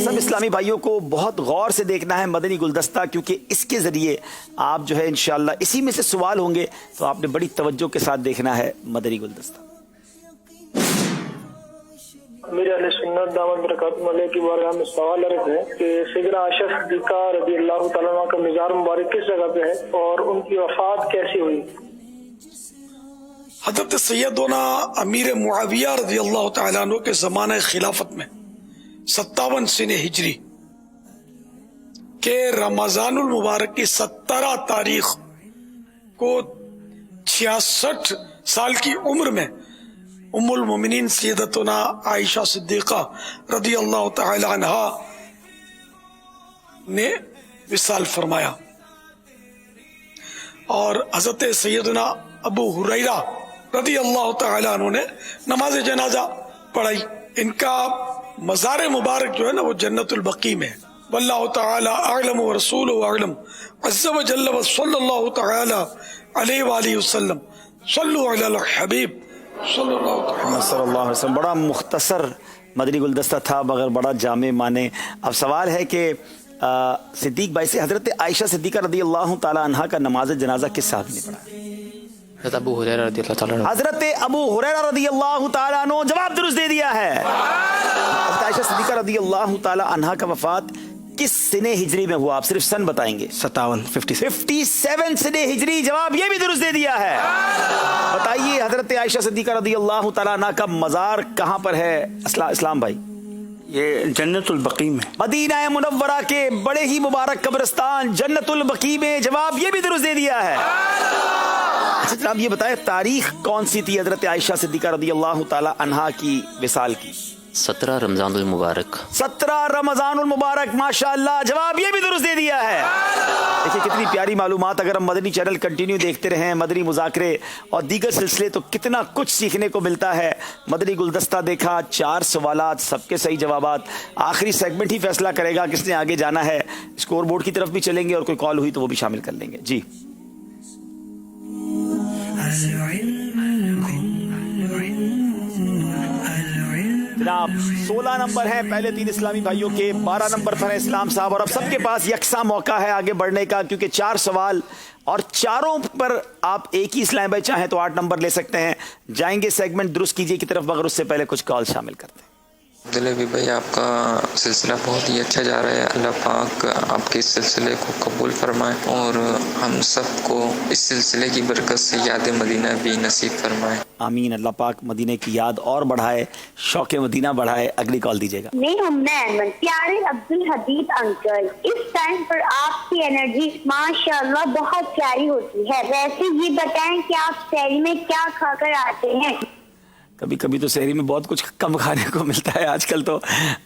سب اسلامی بھائیوں کو بہت غور سے دیکھنا ہے مدنی گلدستہ, کیونکہ اس کے ذریعے آپ جو ہے انشاءاللہ اسی میں سے سوال ہوں گے, تو آپ نے بڑی توجہ کے ساتھ دیکھنا ہے مدنی گلدستہ. امیر اہل سنت دامت برکاتہ علیہ کی بارگاہ میں سوال عرض ہے کہ سیدنا عائشہ صدیقہ رضی اللہ تعالیٰ عنہ کا مزار مبارک کس جگہ پہ ہے اور ان کی وفات کیسی ہوئی؟ حضرت سیدنا امیر معاویہ رضی اللہ تعالیٰ عنہ کے زمانہ خلافت میں 57 سنہ ہجری کے رمضان المبارک کی 17 تاریخ کو 66 سال کی عمر میں ام المومنین سیدتنا عائشہ صدیقہ رضی اللہ تعالی عنہ نے وصال فرمایا, اور حضرت سیدنا ابو ہریرہ رضی اللہ تعالی عنہ نے نماز جنازہ پڑھائی. ان کا مزار مبارک جو ہے نا وہ جنت البقیع میں. واللہ تعالی اعلم ورسولہ اعلم عز وجل وصلی اللہ تعالی علیہ وآلہ وسلم. صلوا علی الحبیب صلی اللہ علیہ وسلم. بڑا مختصر مدنی گلدستہ تھا مگر بڑا جامع معنی. اب سوال ہے کہ صدیق بھائی سے حضرت عائشہ صدیقہ رضی اللہ تعالی عنہا کا نماز جنازہ کس صحابی نے پڑھا؟ حضرت ابو ہریرہ رضی اللہ تعالیٰ عنہ. حضرت ابو ہریرہ رضی اللہ تعالی عنہ. جواب درست دے دیا ہے. حضرت عائشہ صدیقہ رضی اللہ تعالی عنہا کا وفات کس سنہ ہجری میں ہوا؟ آپ صرف سن بتائیں گے. 57 سنہ ہجری. جواب یہ بھی درست دے دیا ہے. بتائیے حضرت عائشہ صدیقہ رضی اللہ تعالیٰ عنہ کا مزار کہاں پر ہے اسلام بھائی؟ یہ جنت البقیع میں, مدینہ منورہ کے بڑے ہی مبارک قبرستان جنت البقیع میں. جواب یہ بھی درست دے دیا ہے. اچھا جناب یہ بتائیں تاریخ کون سی تھی حضرت عائشہ صدیقہ رضی اللہ تعالی عنہا کی وصال کی؟ 17 رمضان المبارک. 17 رمضان المبارک. ماشاءاللہ جواب یہ بھی درست دے دیا ہے. دیکھیے کتنی پیاری معلومات. اگر ہم مدنی چینل کنٹینیو دیکھتے رہیں, مدنی مذاکرے اور دیگر سلسلے, تو کتنا کچھ سیکھنے کو ملتا ہے. مدنی گلدستہ دیکھا, 4 سوالات, سب کے صحیح جوابات. آخری سیگمنٹ ہی فیصلہ کرے گا کس نے آگے جانا ہے. اسکور بورڈ کی طرف بھی چلیں گے اور کوئی کال ہوئی تو وہ بھی شامل کر لیں گے. جی جناب 16 نمبر ہے پہلے 3 اسلامی بھائیوں کے, 12 نمبر پر ہے اسلام صاحب. اور اب سب کے پاس یکساں موقع ہے آگے بڑھنے کا, کیونکہ 4 سوال اور چاروں پر آپ ایک ہی اسلامی بھائی چاہیں تو 8 نمبر لے سکتے ہیں. جائیں گے سیگمنٹ درست کیجئے کی طرف, مگر اس سے پہلے کچھ کال شامل کرتے ہیں. عبدالحبیب بھائی آپ کا سلسلہ بہت ہی اچھا جا رہا ہے. اللہ پاک آپ کے اس سلسلے کو قبول فرمائے اور ہم سب کو اس سلسلے کی برکت سے یاد مدینہ بھی نصیب فرمائے. آمین. اللہ پاک مدینہ کی یاد اور بڑھائے, شوق مدینہ بڑھائے. اگلی کال دیجیے گا. میں احمد. پیارے عبدالحبیب انکل, اس ٹائم پر آپ کی انرجی ماشاءاللہ بہت پیاری ہوتی ہے. ویسے یہ بتائیں کہ آپ سحری میں کیا کھا کر آتے ہیں؟ کبھی کبھی تو سحری میں بہت کچھ کم کھانے کو ملتا ہے. آج کل تو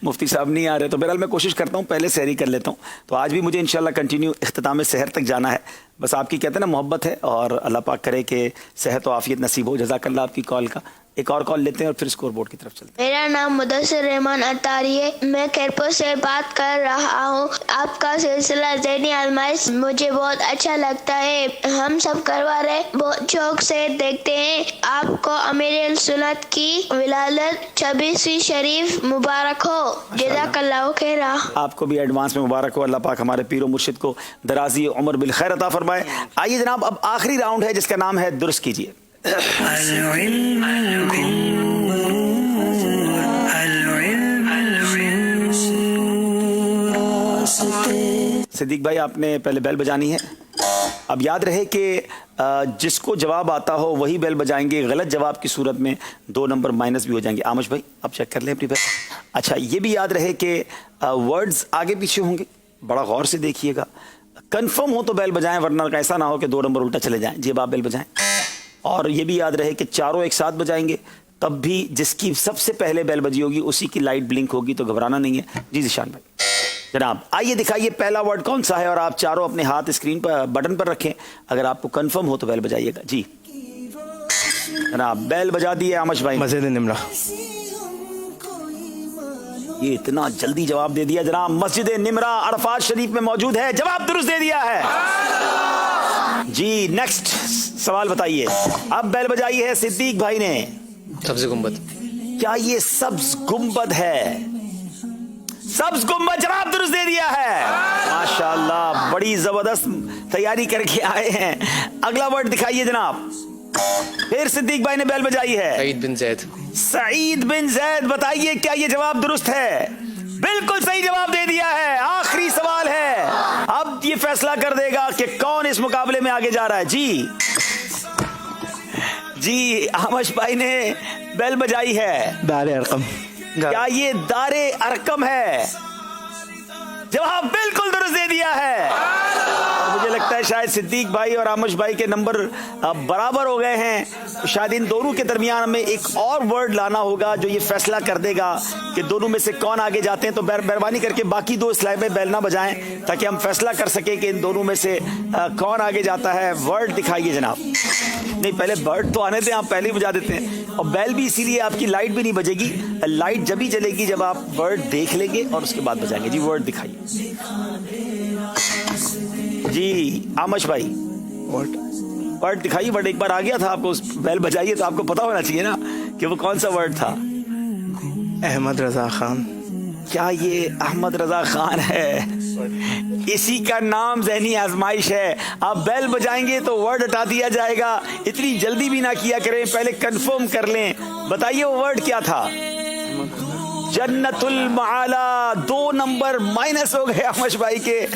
مفتی صاحب نہیں آ رہے, تو بہرحال میں کوشش کرتا ہوں پہلے سحری کر لیتا ہوں. تو آج بھی مجھے انشاءاللہ کنٹینیو اختتام سحر تک جانا ہے. بس آپ کی کہتے ہیں نا محبت ہے, اور اللہ پاک کرے کہ صحت و عافیت نصیب ہو. جزاک اللہ آپ کی کال کا. ایک اور کال لیتے ہیں اور پھر اسکور بورڈ کی طرف چلتے ہیں. میرا نام مدثر رحمان اطاری ہے. میں کھیرپور سے بات کر رہا ہوں. آپ کا سلسلہ ذہنی آزمائش مجھے بہت اچھا لگتا ہے. ہم سب گھر والے بہت شوق سے دیکھتے ہیں. آپ کو امیر سنت کی ولادت 26ویں شریف مبارک ہو. جزاک اللہ خیرا. آپ کو بھی ایڈوانس میں مبارک ہو. اللہ پاک ہمارے پیر و مرشد کو درازی عمر بالخیر عطا فرمائے. آئیے جناب اب آخری راؤنڈ ہے جس کا نام ہے درست کیجیے. صدیق بھائی آپ نے پہلے بیل بجانی ہے. اب یاد رہے کہ جس کو جواب آتا ہو وہی بیل بجائیں گے. غلط جواب کی صورت میں 2 نمبر مائنس بھی ہو جائیں گے. آمش بھائی آپ چیک کر لیں اپنی بیل. اچھا یہ بھی یاد رہے کہ ورڈز آگے پیچھے ہوں گے. بڑا غور سے دیکھیے گا. کنفرم ہو تو بیل بجائیں ورنہ ایسا نہ ہو کہ 2 نمبر الٹا چلے جائیں. جی اب آپ بیل بجائیں. اور یہ بھی یاد رہے کہ چاروں ایک ساتھ بجائیں گے تب بھی جس کی سب سے پہلے بیل بجی ہوگی اسی کی لائٹ بلنک ہوگی تو گھبرانا نہیں ہے. جی ذیشان بھائی جناب آئیے دکھائیے پہلا ورڈ کون سا ہے اور آپ چاروں اپنے ہاتھ اسکرین پر بٹن پر رکھیں. اگر آپ کو کنفرم ہو تو بیل بجائیے گا. جی جناب بیل بجا دی ہے آمش بھائی. مسجد نمرہ. یہ اتنا جلدی جواب دے دیا جناب. مسجد نمرہ عرفات شریف میں موجود ہے. جواب درست دے دیا ہے. جی نیکسٹ سوال بتائیے. اب بیل بجائی ہے صدیق بھائی نے. سبز گنبد. کیا یہ سبز گنبد ہے؟ سبز گنبد جواب درست دے دیا ہے. ماشاءاللہ بڑی زبردست تیاری کر کے آئے ہیں. اگلا ورڈ دکھائیے جناب. پھر صدیق بھائی نے بیل بجائی ہے. سعید بن زید. سعید بن زید بتائیے کیا یہ جواب درست ہے؟ بالکل صحیح جواب دے دیا ہے. آخری سوال ہے. اب یہ فیصلہ کر دے گا کہ کون اس مقابلے میں آگے جا رہا ہے. جی آمش بھائی نے بیل بجائی ہے. دار ارقم. کیا یہ دار ارقم ہے؟ جواب بالکل درست دے دیا ہے. مجھے لگتا ہے شاید صدیق بھائی اور آمش بھائی کے نمبر برابر ہو گئے ہیں. شاید ان دونوں کے درمیان ہمیں ایک اور ورڈ لانا ہوگا جو یہ فیصلہ کر دے گا کہ دونوں میں سے کون آگے جاتے ہیں. تو مہربانی کر کے باقی 2 اسلائی میں بیل نہ بجائیں تاکہ ہم فیصلہ کر سکیں کہ ان دونوں میں سے کون آگے جاتا ہے. ورڈ دکھائیے جناب. نہیں پہلے ورڈ تو آنے دیں. آپ پہلے ہی بجا دیتے ہیں. اور بیل بھی اسی لیے آپ کی لائٹ بھی نہیں بجے گی. لائٹ جب ہی جلے گی جب آپ ورڈ دیکھ لیں گے اور اس کے بعد بجائیں گے. جی ورڈ دکھائیے. جی آمش بھائی ورڈ دکھائیے. ورڈ ایک بار آ گیا تھا آپ کو بیل بجائیے تو آپ کو پتا ہونا چاہیے نا کہ وہ کون سا ورڈ تھا. احمد رضا خان. کیا یہ احمد رضا خان ہے؟ اسی کا نام ذہنی آزمائش ہے. آپ بیل بجائیں گے تو ورڈ ہٹا دیا جائے گا. اتنی جلدی بھی نہ کیا کریں. پہلے کنفرم کر لیں. بتائیے وہ ورڈ کیا تھا؟ جنت المعالی. 2 نمبر مائنس ہو گئے آمش بھائی کے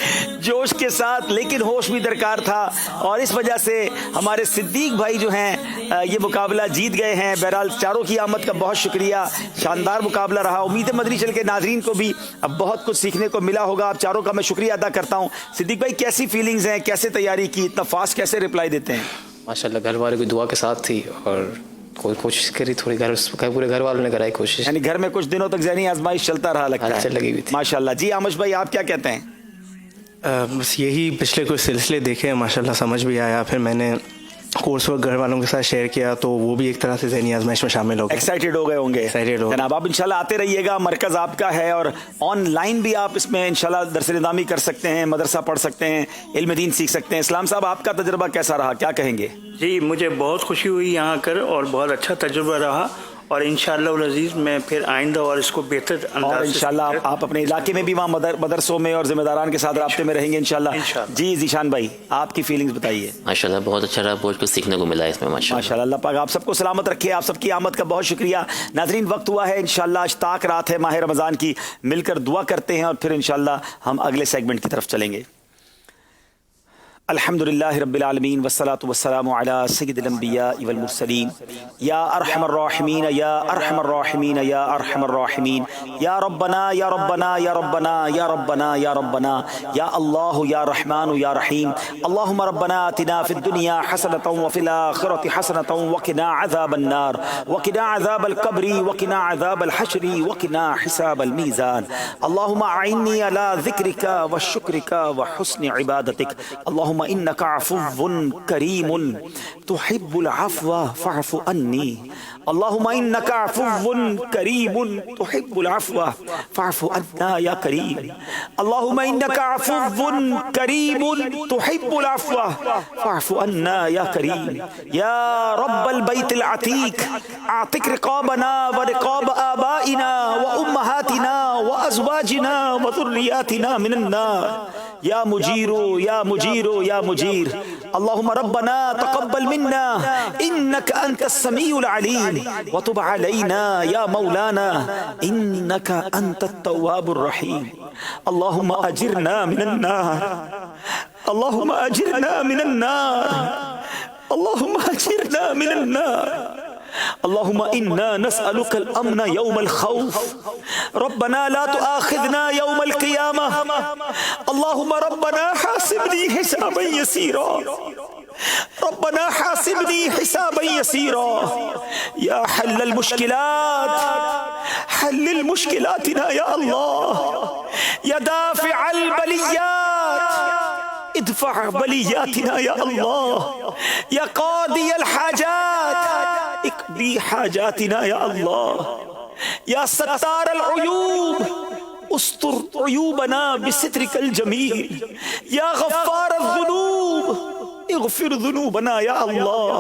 جوش کے ساتھ. لیکن ہوش بھی درکار تھا اور اس وجہ سے ہمارے صدیق بھائی جو ہیں یہ مقابلہ جیت گئے ہیں. بہرحال چاروں کی آمد کا بہت شکریہ. شاندار مقابلہ رہا. امید ہے مدنی چل کے ناظرین کو بھی اب بہت کچھ سیکھنے کو ملا ہوگا. آپ چاروں کا میں شکریہ ادا کرتا ہوں. صدیق بھائی کیسی فیلنگز ہیں؟ کیسے تیاری کی؟ اتنا فاسٹ کیسے رپلائی دیتے ہیں؟ ماشاءاللہ گھر والے کی دعا کے ساتھ تھی اور کوئی کوشش کری تھوڑی. پورے گھر والوں نے کرائی کوشش. یعنی گھر میں کچھ دنوں تک ذہنی آزمائش چلتا رہا لگتا ہے. لگی ہوئی تھی ماشاءاللہ. جی آمش بھائی آپ کیا کہتے ہیں؟ بس یہی پچھلے کچھ سلسلے دیکھے ماشاءاللہ سمجھ بھی آیا. پھر میں نے کورس ورک گھر والوں کے ساتھ شیئر کیا تو وہ بھی ایک طرح سے ذہنی آزمائش میں شامل ہو گئے. ایکسائٹیڈ ہو گئے ہوں گے جناب. آپ انشاءاللہ آتے رہیے گا. مرکز آپ کا ہے اور آن لائن بھی آپ اس میں انشاءاللہ درس نظامی کر سکتے ہیں. مدرسہ پڑھ سکتے ہیں. علم دین سیکھ سکتے ہیں. اسلام صاحب آپ کا تجربہ کیسا رہا؟ کیا کہیں گے؟ جی مجھے بہت خوشی ہوئی یہاں کر اور بہت اچھا تجربہ رہا. اور انشاءاللہ العزیز میں پھر آئندہ اور اس کو بہتر انداز اور انشاءاللہ آپ اپنے علاقے میں بھی وہاں مدرسوں میں اور ذمہ داران کے ساتھ رابطے میں رہیں گے انشاءاللہ. جی ذیشان بھائی آپ کی فیلنگز بتائیے. ماشاءاللہ بہت اچھا رہا. بہت کچھ سیکھنے کو ملا اس میں ماشاءاللہ. اللہ پاک آپ سب کو سلامت رکھے. آپ سب کی آمد کا بہت شکریہ. ناظرین وقت ہوا ہے انشاءاللہ اشتاق رات ہے ماہ رمضان کی. مل کر دعا کرتے ہیں اور پھر انشاءاللہ ہم اگلے سیگمنٹ کی طرف چلیں گے. الحمدللہ رب العالمین والصلاة والسلام علی سید الانبیاء والمرسلین. یا ارحم الراحمین یا ارحم الراحمین یا ارحم الراحمین. یا ربنا یا ربنا یا ربنا یا ربنا یا ربنا یا اللہ یا رحمان یا رحیم. اللہم ربنا آتنا فی الدنیا حسنۃ وفی الآخرۃ حسنۃ وقنا عذاب النار وقنا عذاب القبر وقنا عذاب الحشر وقنا حساب الميزان. اللہم اعنی علی ذکرک وشکرک وحسن عبادتک. اللہم اللهم إنك عفو كريم تحب العفو فاعف عني. اللهم إنك عفو كريم تحب العفو فاعف عنا يا كريم. اللهم إنك عفو كريم تحب العفو فاعف عنا يا كريم. يا رب البيت العتيق اعتق رقابنا ورقاب آبائنا وأمهاتنا وأزواجنا وذرياتنا من النار يا مجير يا مجير يا مجير. اللهم ربنا تقبل منا إنك أنت السميع العليم وتب علينا يا مولانا إنك أنت التواب الرحيم. اللهم أجرنا من النار. اللهم أجرنا من النار. اللهم أجرنا من النار. اللهم إنا نسألك الأمن يوم الخوف. ربنا لا تؤاخذنا يوم القيامة. اللهم ربنا حاسبني حسابا يسيرا. ربنا حاسبني حسابا يسيرا. يا حل المشكلات حلل مشكلاتنا يا الله. يا دافع البليات ادفع بلياتنا يا الله. يا قاضي الحاجات اقضي حاجاتنا يا الله. يا ستار العيوب استر عيوبنا بسترك الجميل. يا غفار الذنوب اغفر ذنوبنا يا الله.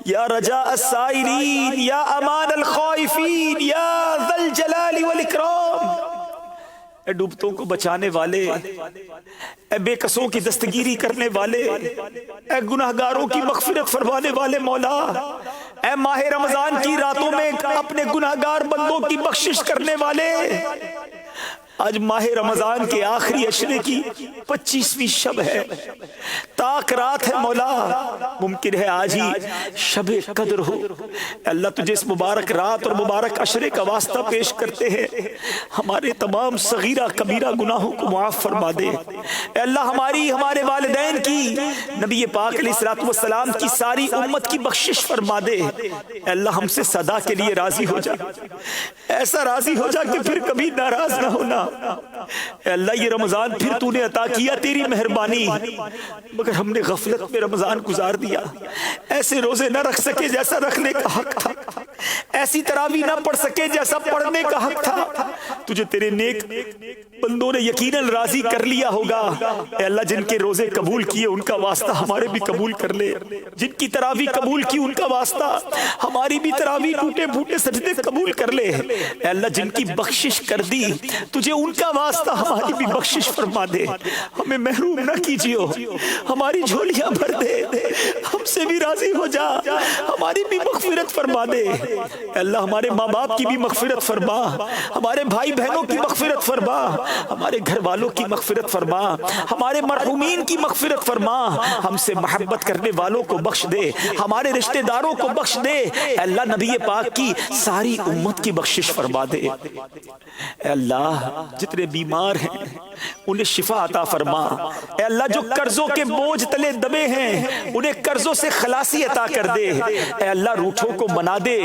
يا رجاء السائلين يا امان الخائفين يا ذا الجلال والاکرام. اے ڈوبتوں کو بچانے والے، اے بے قصوں کی دستگیری کرنے والے، اے گناہگاروں کی مغفرت فرمانے والے مولا، اے ماہ رمضان کی راتوں میں اپنے گناہگار بندوں کی بخشش کرنے والے، آج ماہ رمضان کے آخری عشرے کی 25ویں شب ہے، تاک رات ہے مولا، ممکن ہے آج ہی شب قدر ہو. اللہ تجھے اس مبارک رات اور مبارک عشرے کا واسطہ پیش کرتے ہیں، ہمارے تمام صغیرہ کبیرہ گناہوں کو معاف فرما دے. اے اللہ ہمارے والدین کی، نبی پاک علیہ الصلوۃ والسلام کی ساری امت کی بخشش فرما دے. اے اللہ ہم سے صدا کے لیے راضی ہو جا، ایسا راضی ہو جا کہ پھر کبھی ناراض نہ ہونا. اے اللہ یہ رمضان پھر تو نے عطا کیا، تیری مہربانی، مگر ہم نے غفلت میں رمضان گزار دیا. ایسے روزے نہ رکھ سکے جیسا رکھنے کا حق تھا، ایسی تراویح نہ پڑھ سکے جیسا پڑھنے کا حق تھا. تجھے تیرے نیک بندوں نے یقیناً راضی کر لیا ہوگا. اے اللہ جن کے روزے قبول کیے ان کا واسطہ ہمارے بھی قبول کر لے، جن کی تراویح قبول کی ان کا واسطہ ہماری بھی تراویح ٹوٹے پھوٹے سجدے قبول کر لے. اے اللہ جن کی بخشش کر دی تجھے ان کا واسطہ ہماری بھی بخشش فرما دے. ہمیں محروم نہ کیجیو، ہماری جھولیاں بھر دے، ہم سے بھی راضی ہو جا، ہماری بھی مغفرت فرما دے. اے اللہ ہمارے ماں باپ کی بھی مغفرت فرما، ہمارے بھائی بہنوں کی مغفرت فرما، ہمارے گھر والوں کی مغفرت فرما، ہمارے مرحومین کی مغفرت فرما. ہم سے محبت کرنے والوں کو بخش دے، ہمارے رشتہ داروں کو بخش دے. اے اللہ نبی پاک کی ساری امت کی بخشش فرما دے. اے اللہ جتنے بیمار ہیں انہیں شفا عطا فرما. اے اللہ جو قرضوں کے بوجھ تلے دبے ہیں انہیں قرضوں سے خلاصی عطا کر دے. اے اللہ روٹھوں کو منا دے،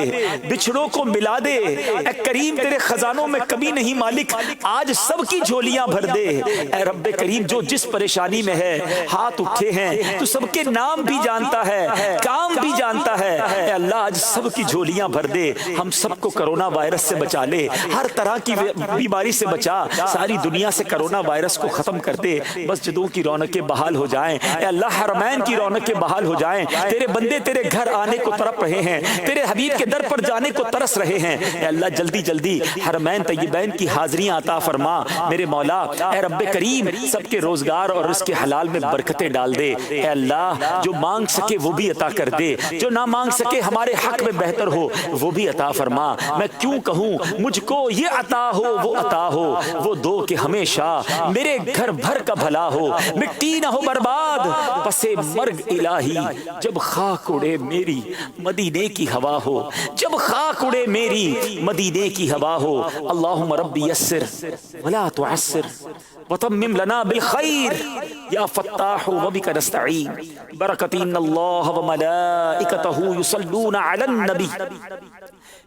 بچھڑوں کو ملا دے. اے کریم تیرے خزانوں میں کمی نہیں مالک، آج سب کی جھولیاں بھر دے. اے رب کریم جو جس پریشانی میں ہے ہاتھ اٹھے ہیں تو سب کے نام بھی جانتا ہے، کام بھی جانتا ہے. اے اللہ آج سب کی جھولیاں بھر دے. ہم سب کو کرونا وائرس سے بچا لے، ہر طرح کی بیماری سے بچا. ساری دنیا سے کرونا وائرس کو ختم کر دے. مسجدوں کی رونقیں بحال ہو جائیں. اے اللہ حرمین کی رونقیں بحال ہو جائیں. تیرے بندے تیرے گھر آنے کو تڑپ رہے ہیں، تیرے حبیب کے در پر جانے کو ترس رہے ہیں. اے اللہ جلدی جلدی حرمین طیبین کی حاضریاں عطا فرما میرے مولا. اے رب کریم سب کے روزگار اور رزق حلال میں برکتیں ڈال دے. اے اللہ جو مانگ سکے وہ بھی عطا کر دے، جو نہ مانگ سکے ہمارے حق میں بہتر ہو وہ بھی عطا فرما. میں کیوں کہوں مجھ کو یہ عطا ہو وہ عطا ہو، وہ دو کہ ہمیشہ میرے گھر بھر کا بھلا ہو. مٹی نہ ہو برباد پسے مرگ الہی، جب خاک اڑے میری مدینے کی ہوا ہو، جب خاک اڑے میری مدینے کی ہوا ہو. اللہم ربی یسر ولا تعسر وتمم لنا بالخیر یا فتاح وبک نستعین. برکت ان اللہ وملائکتہ یصلون علی النبی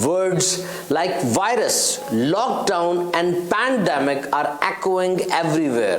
Words like virus, lockdown and pandemic are echoing everywhere.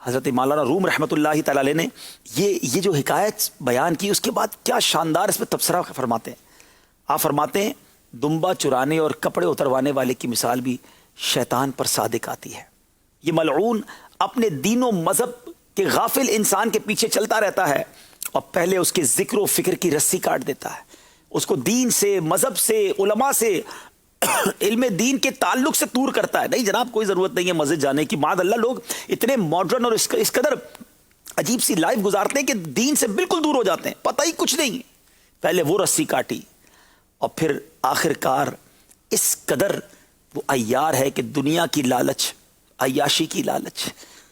حضرت مولانا روم رحمۃ اللہ تعالی علیہ نے یہ جو حکایت بیان کی اس کے بعد کیا شاندار اس پہ تبصرہ فرماتے ہیں. آپ فرماتے ہیں دمبا چرانے اور کپڑے اتروانے والے کی مثال بھی شیطان پر صادق آتی ہے. یہ ملعون اپنے دین و مذہب کے غافل انسان کے پیچھے چلتا رہتا ہے اور پہلے اس کے ذکر و فکر کی رسی کاٹ دیتا ہے, اس کو دین سے, مذہب سے, علماء سے, علم دین کے تعلق سے دور کرتا ہے. نہیں جناب, کوئی ضرورت نہیں ہے مسجد جانے کی. معاذ اللہ لوگ اتنے ماڈرن اور اس قدر عجیب سی لائف گزارتے ہیں کہ دین سے بالکل دور ہو جاتے ہیں, پتہ ہی کچھ نہیں. پہلے وہ رسی کاٹی اور پھر آخر کار اس قدر وہ عیار ہے کہ دنیا کی لالچ, عیاشی کی لالچ,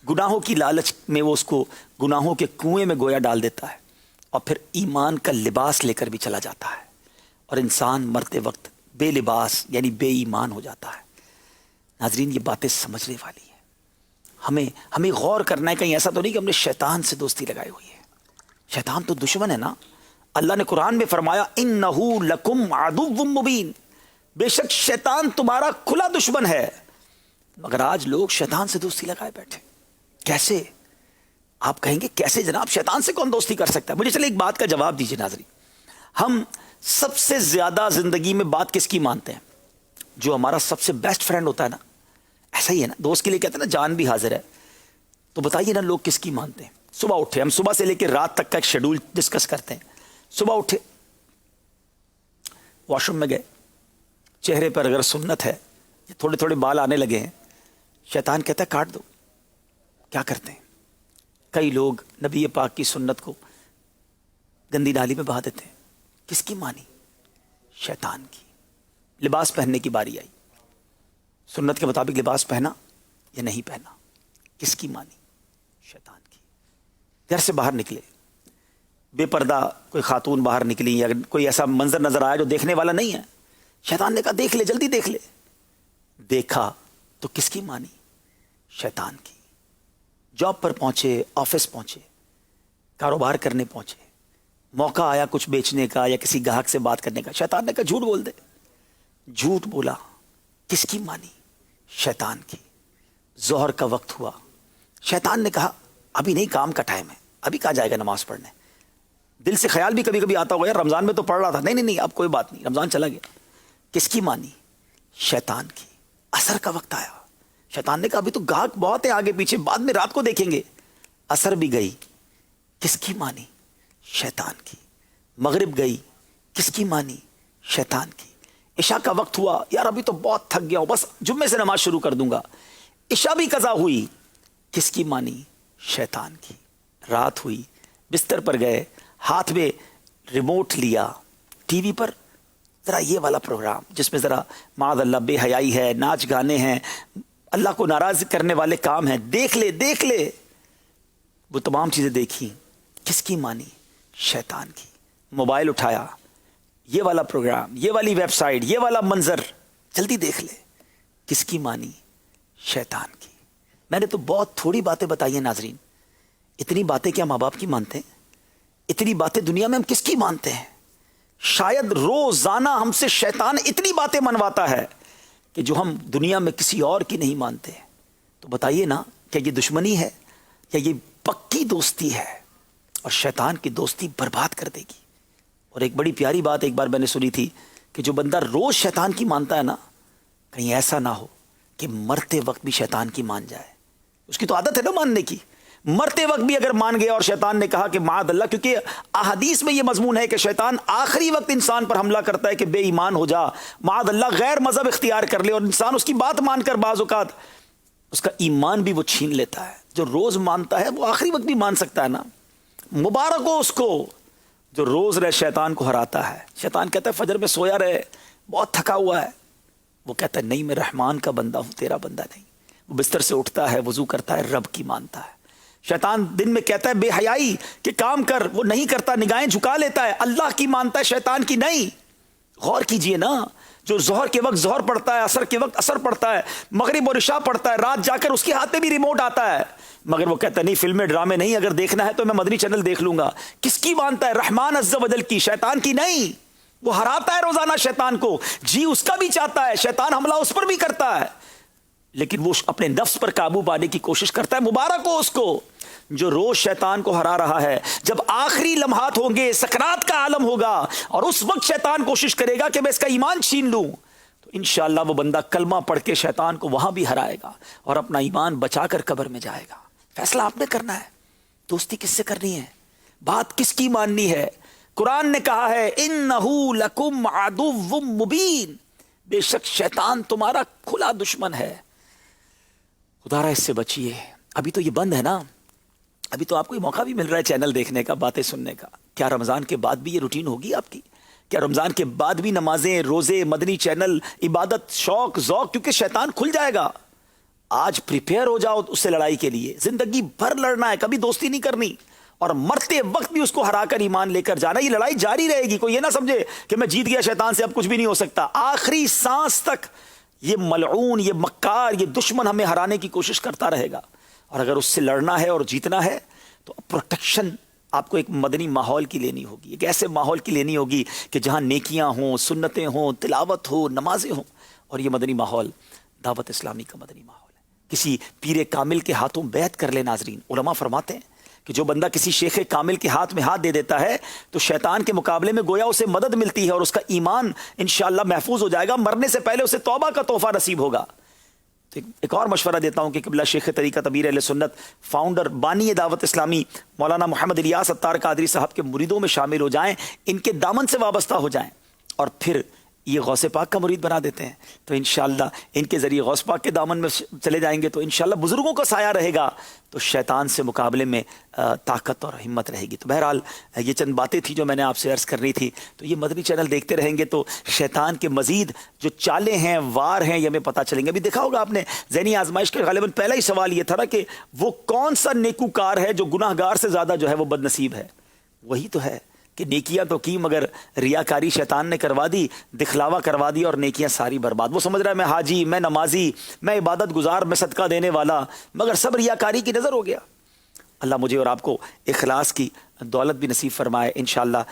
گناہوں کی لالچ میں وہ اس کو گناہوں کے کنویں میں گویا ڈال دیتا ہے اور پھر ایمان کا لباس لے کر بھی چلا جاتا ہے اور انسان مرتے وقت بے لباس یعنی بے ایمان ہو جاتا ہے. ناظرین, یہ باتیں سمجھنے والی ہیں. ہمیں غور کرنا ہے, کہیں ایسا تو نہیں کہ ہم نے شیطان سے دوستی لگائی ہوئی ہے. شیطان تو دشمن ہے نا. اللہ نے قرآن میں فرمایا انہو لکم عدو مبین, بے شک شیطان تمہارا کھلا دشمن ہے. مگر آج لوگ شیطان سے دوستی لگائے بیٹھے. کیسے؟ آپ کہیں گے کیسے جناب, شیطان سے کون دوستی کر سکتا ہے؟ مجھے چلے ایک بات کا جواب دیجیے ناظرین. ہم سب سے زیادہ زندگی میں بات کس کی مانتے ہیں؟ جو ہمارا سب سے بیسٹ فرینڈ ہوتا ہے نا, ایسا ہی ہے نا, دوست کے لیے کہتے ہیں نا جان بھی حاضر ہے. تو بتائیے نا لوگ کس کی مانتے ہیں؟ صبح اٹھے, ہم صبح سے لے کے رات تک کا ایک شیڈول ڈسکس کرتے ہیں. صبح اٹھے, واش روم میں گئے, چہرے پر اگر سنت ہے, تھوڑے تھوڑے بال آنے لگے ہیں, شیطان کہتا ہے کاٹ دو. کیا کرتے ہیں؟ کئی لوگ نبی پاک کی سنت کو گندی نالی میں بہا دیتے ہیں. کس کی مانی؟ شیطان کی. لباس پہننے کی باری آئی, سنت کے مطابق لباس پہنا یا نہیں پہنا, کس کی مانی؟ شیطان کی. گھر سے باہر نکلے, بے پردہ کوئی خاتون باہر نکلی یا کوئی ایسا منظر نظر آیا جو دیکھنے والا نہیں ہے, شیطان نے کہا دیکھ لے, جلدی دیکھ لے. دیکھا تو کس کی مانی؟ شیطان کی. جاب پر پہنچے, آفس پہنچے, کاروبار کرنے پہنچے, موقع آیا کچھ بیچنے کا یا کسی گاہک سے بات کرنے کا, شیطان نے کہا جھوٹ بول دے. جھوٹ بولا, کس کی مانی؟ شیطان کی. ظہر کا وقت ہوا, شیطان نے کہا ابھی نہیں, کام کا ٹائم ہے, ابھی کہاں جائے گا نماز پڑھنے. دل سے خیال بھی کبھی کبھی آتا ہوگا یار رمضان میں تو پڑھ رہا تھا, نہیں اب کوئی بات نہیں, رمضان چلا گیا. کس کی مانی؟ شیطان کی. عصر کا وقت آیا, شیطان نے کہا ابھی تو گاہک بہت ہے آگے پیچھے, بعد میں رات کو دیکھیں گے. عصر بھی گئی, کس کی مانی؟ شیطان کی. مغرب گئی, کس کی مانی؟ شیطان کی. عشاء کا وقت ہوا, یار ابھی تو بہت تھک گیا ہوں, بس جمعے سے نماز شروع کر دوں گا. عشاء بھی قضا ہوئی, کس کی مانی؟ شیطان کی. رات ہوئی, بستر پر گئے, ہاتھ میں ریموٹ لیا, ٹی وی پر ذرا یہ والا پروگرام جس میں ذرا معاذ اللہ بے حیائی ہے, ناچ گانے ہیں, اللہ کو ناراض کرنے والے کام ہیں, دیکھ لے. وہ تمام چیزیں دیکھی, کس کی مانی؟ شیطان کی. موبائل اٹھایا, یہ والا پروگرام, یہ والی ویب سائٹ, یہ والا منظر, جلدی دیکھ لے, کس کی مانی؟ شیطان کی. میں نے تو بہت تھوڑی باتیں بتائی ہیں ناظرین. اتنی باتیں کیا ماں باپ کی مانتے ہیں؟ اتنی باتیں دنیا میں ہم کس کی مانتے ہیں؟ شاید روزانہ ہم سے شیطان اتنی باتیں منواتا ہے کہ جو ہم دنیا میں کسی اور کی نہیں مانتے. تو بتائیے نا, کیا یہ دشمنی ہے یا یہ پکی دوستی ہے؟ اور شیطان کی دوستی برباد کر دے گی. اور ایک بڑی پیاری بات ایک بار میں نے سنی تھی کہ جو بندہ روز شیطان کی مانتا ہے نا, کہیں ایسا نہ ہو کہ مرتے وقت بھی شیطان کی مان جائے. اس کی تو عادت ہے نا ماننے کی, مرتے وقت بھی اگر مان گیا اور شیطان نے کہا کہ معاذ اللہ, کیونکہ احادیث میں یہ مضمون ہے کہ شیطان آخری وقت انسان پر حملہ کرتا ہے کہ بے ایمان ہو جا, معاذ اللہ غیر مذہب اختیار کر لے, اور انسان اس کی بات مان کر بعض اوقات اس کا ایمان بھی وہ چھین لیتا ہے. جو روز مانتا ہے وہ آخری وقت بھی مان سکتا ہے نا. مبارک ہو اس کو جو روز رہ شیطان کو ہراتا ہے. شیطان کہتا ہے فجر میں سویا رہے, بہت تھکا ہوا ہے, وہ کہتا ہے نہیں میں رحمان کا بندہ ہوں, تیرا بندہ نہیں. وہ بستر سے اٹھتا ہے, وضو کرتا ہے, رب کی مانتا ہے. شیطان دن میں کہتا ہے بے حیائی کہ کام کر, وہ نہیں کرتا, نگاہیں جھکا لیتا ہے, اللہ کی مانتا ہے, شیطان کی نہیں. غور کیجئے نا, جو ظہر کے وقت ظہر پڑھتا ہے, عصر کے وقت عصر پڑھتا ہے, مغرب اور عشاء پڑھتا ہے, رات جا کر اس کے ہاتھ میں بھی ریموٹ آتا ہے, مگر وہ کہتا ہے نہیں فلمیں ڈرامے نہیں, اگر دیکھنا ہے تو میں مدنی چینل دیکھ لوں گا. کس کی مانتا ہے؟ رحمان عز و جل کی, شیطان کی نہیں. وہ ہراتا ہے روزانہ شیطان کو, جی اس کا بھی چاہتا ہے, شیطان حملہ اس پر بھی کرتا ہے. لیکن وہ اپنے نفس پر قابو پانے کی کوشش کرتا ہے. مبارک ہو اس کو جو روز شیطان کو ہرا رہا ہے. جب آخری لمحات ہوں گے, سکرات کا عالم ہوگا, اور اس وقت شیطان کوشش کرے گا کہ میں اس کا ایمان چھین لوں, تو انشاءاللہ وہ بندہ کلمہ پڑھ کے شیطان کو وہاں بھی ہرائے گا اور اپنا ایمان بچا کر قبر میں جائے گا. فیصلہ آپ نے کرنا ہے. دوستی کس سے کرنی ہے, بات کس کی ماننی ہے. قرآن نے کہا ہے اِنَّهُ لَكُمْ عَدُوٌّ مُبِينٌ, بے شک شیطان تمہارا کھلا دشمن ہے. خدا را اس سے بچیے. ابھی تو یہ بند ہے نا, ابھی تو آپ کو یہ موقع بھی مل رہا ہے چینل دیکھنے کا, باتیں سننے کا. کیا رمضان کے بعد بھی یہ روٹین ہوگی آپ کی؟ کیا رمضان کے بعد بھی نمازیں, روزے, مدنی چینل, عبادت, شوق, ذوق, کیونکہ شیطان کھل جائے گا. آج پریپیئر ہو جاؤ اس سے لڑائی کے لیے. زندگی بھر لڑنا ہے, کبھی دوستی نہیں کرنی, اور مرتے وقت بھی اس کو ہرا کر ایمان لے کر جانا. یہ لڑائی جاری رہے گی. کوئی یہ نہ سمجھے کہ میں جیت گیا شیطان سے, اب کچھ بھی نہیں ہو سکتا. آخری سانس تک یہ ملعون, یہ مکار, یہ دشمن ہمیں ہرانے کی کوشش کرتا رہے گا. اور اگر اس سے لڑنا ہے اور جیتنا ہے تو پروٹیکشن آپ کو ایک مدنی ماحول کی لینی ہوگی, ایک ایسے ماحول کی لینی ہوگی کہ جہاں نیکیاں ہوں, سنتیں ہوں, تلاوت ہو, نمازیں ہوں. اور یہ مدنی ماحول دعوت اسلامی کا مدنی ماحول ہے. کسی پیر کامل کے ہاتھوں بیعت کر لے. ناظرین, علماء فرماتے ہیں کہ جو بندہ کسی شیخ کامل کے ہاتھ میں ہاتھ دے دیتا ہے تو شیطان کے مقابلے میں گویا اسے مدد ملتی ہے اور اس کا ایمان انشاءاللہ محفوظ ہو جائے گا. مرنے سے پہلے اسے توبہ کا تحفہ نصیب ہوگا. تو ایک اور مشورہ دیتا ہوں کہ قبلہ شیخ طریقہ امیر اہل سنت, فاؤنڈر, بانی دعوت اسلامی مولانا محمد الیاس اتار قادری صاحب کے مریدوں میں شامل ہو جائیں, ان کے دامن سے وابستہ ہو جائیں, اور پھر یہ غوث پاک کا مرید بنا دیتے ہیں. تو انشاءاللہ ان کے ذریعے غوث پاک کے دامن میں چلے جائیں گے تو انشاءاللہ بزرگوں کا سایہ رہے گا, تو شیطان سے مقابلے میں طاقت اور ہمت رہے گی. تو بہرحال یہ چند باتیں تھیں جو میں نے آپ سے عرض کرنی تھی. تو یہ مدنی چینل دیکھتے رہیں گے تو شیطان کے مزید جو چالیں ہیں, وار ہیں, یہ ہمیں پتہ چلیں گے. ابھی دیکھا ہوگا آپ نے ذہنی آزمائش کے غالباً پہلا ہی سوال یہ تھا نا کہ وہ کون سا نیکوکار ہے جو گناہ گار سے زیادہ جو ہے وہ بد نصیب ہے. وہی تو ہے کہ نیکیاں تو کی مگر ریاکاری شیطان نے کروا دی, دکھلاوا کروا دی اور نیکیاں ساری برباد. وہ سمجھ رہا ہے میں حاجی, میں نمازی, میں عبادت گزار, میں صدقہ دینے والا, مگر سب ریاکاری کی نظر ہو گیا. اللہ مجھے اور آپ کو اخلاص کی دولت بھی نصیب فرمائے. انشاءاللہ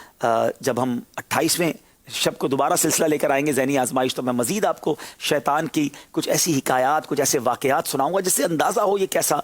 جب ہم 28ویں شب کو دوبارہ سلسلہ لے کر آئیں گے ذہنی آزمائش, تو میں مزید آپ کو شیطان کی کچھ ایسی حکایات, کچھ ایسے واقعات سناؤں گا جس سے اندازہ ہو یہ کیسا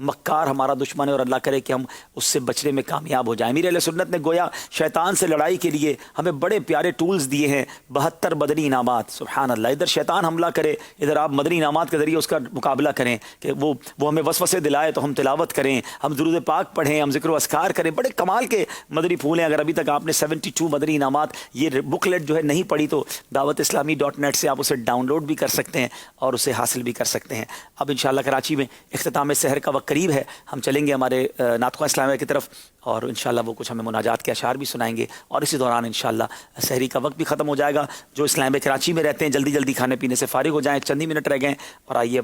مکار ہمارا دشمن ہے, اور اللہ کرے کہ ہم اس سے بچنے میں کامیاب ہو جائیں. امیر اہل سنت نے گویا شیطان سے لڑائی کے لیے ہمیں بڑے پیارے ٹولز دیے ہیں, 72 مدنی انعامات. سبحان اللہ, ادھر شیطان حملہ کرے, ادھر آپ مدنی انعامات کے ذریعے اس کا مقابلہ کریں کہ وہ ہمیں وسوسے دلائے تو ہم تلاوت کریں, ہم درود پاک پڑھیں, ہم ذکر و اذکار کریں. بڑے کمال کے مدنی پھول ہیں. اگر ابھی تک آپ نے 72 مدنی انعامات یہ بکلیٹ جو ہے نہیں پڑھی تو دعوت اسلامی .net سے آپ اسے ڈاؤن لوڈ بھی کر سکتے ہیں اور اسے حاصل بھی کر سکتے ہیں. اب انشاءاللہ کراچی میں اختتام سحر کا وقت قریب ہے, ہم چلیں گے ہمارے نعت خواہ اسلامیہ کی طرف, اور انشاءاللہ وہ کچھ ہمیں مناجات کے اشعار بھی سنائیں گے, اور اسی دوران انشاءاللہ سحری کا وقت بھی ختم ہو جائے گا. جو اسلامیہ کراچی میں رہتے ہیں جلدی جلدی کھانے پینے سے فارغ ہو جائیں, چند ہی منٹ رہ گئے, اور آئیے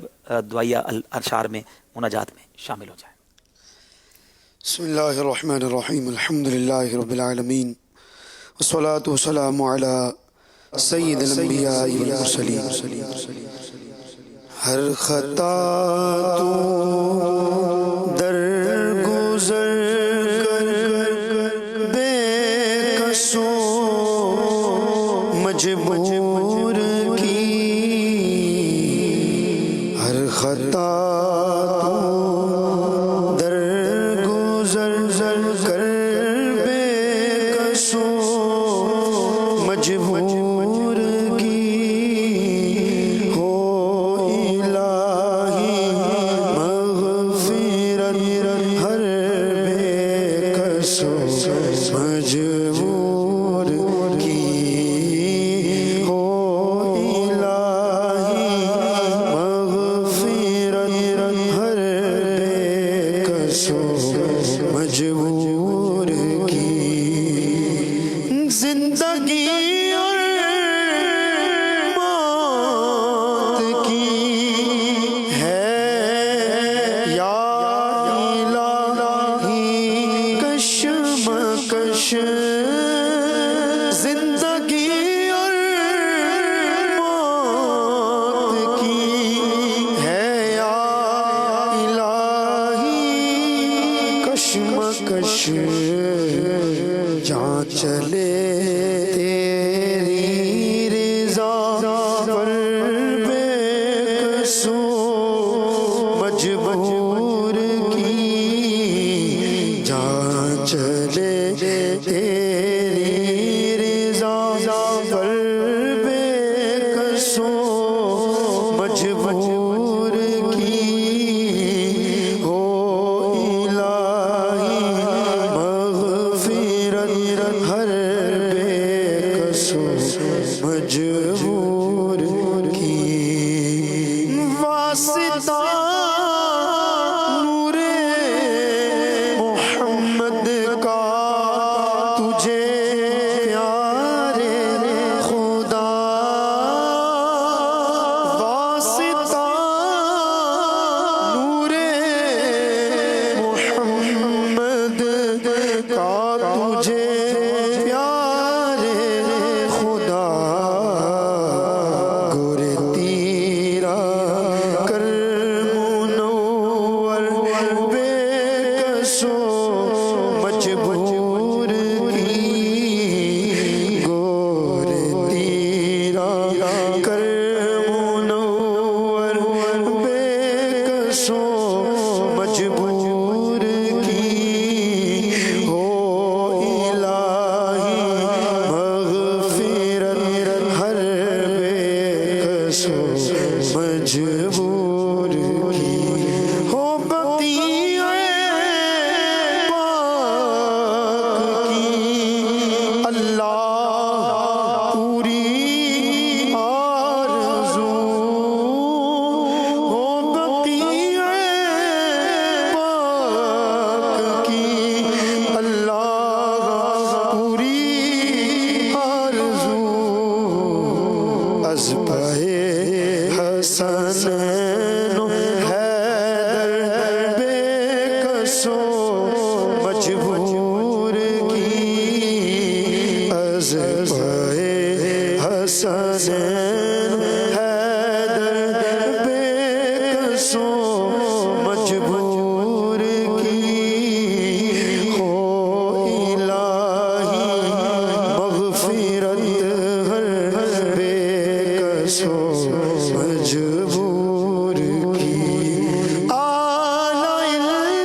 دعائیہ اشعار میں مناجات میں شامل ہو جائیں. بسم اللہ الرحمن الرحیم, الحمدللہ رب العالمین, والصلاة والسلام علی سید الانبیاء والمرسلین. ہر خطا تو در گزر کر بے قصو مجبور کی, ہر خطا تو در گزر کر بے قصو مجبور از پائے حسنین حیدر بے کسوں مجبور کی ہو الہی مغفرت ہر بے کسوں مجبور کی اعلیٰ علیین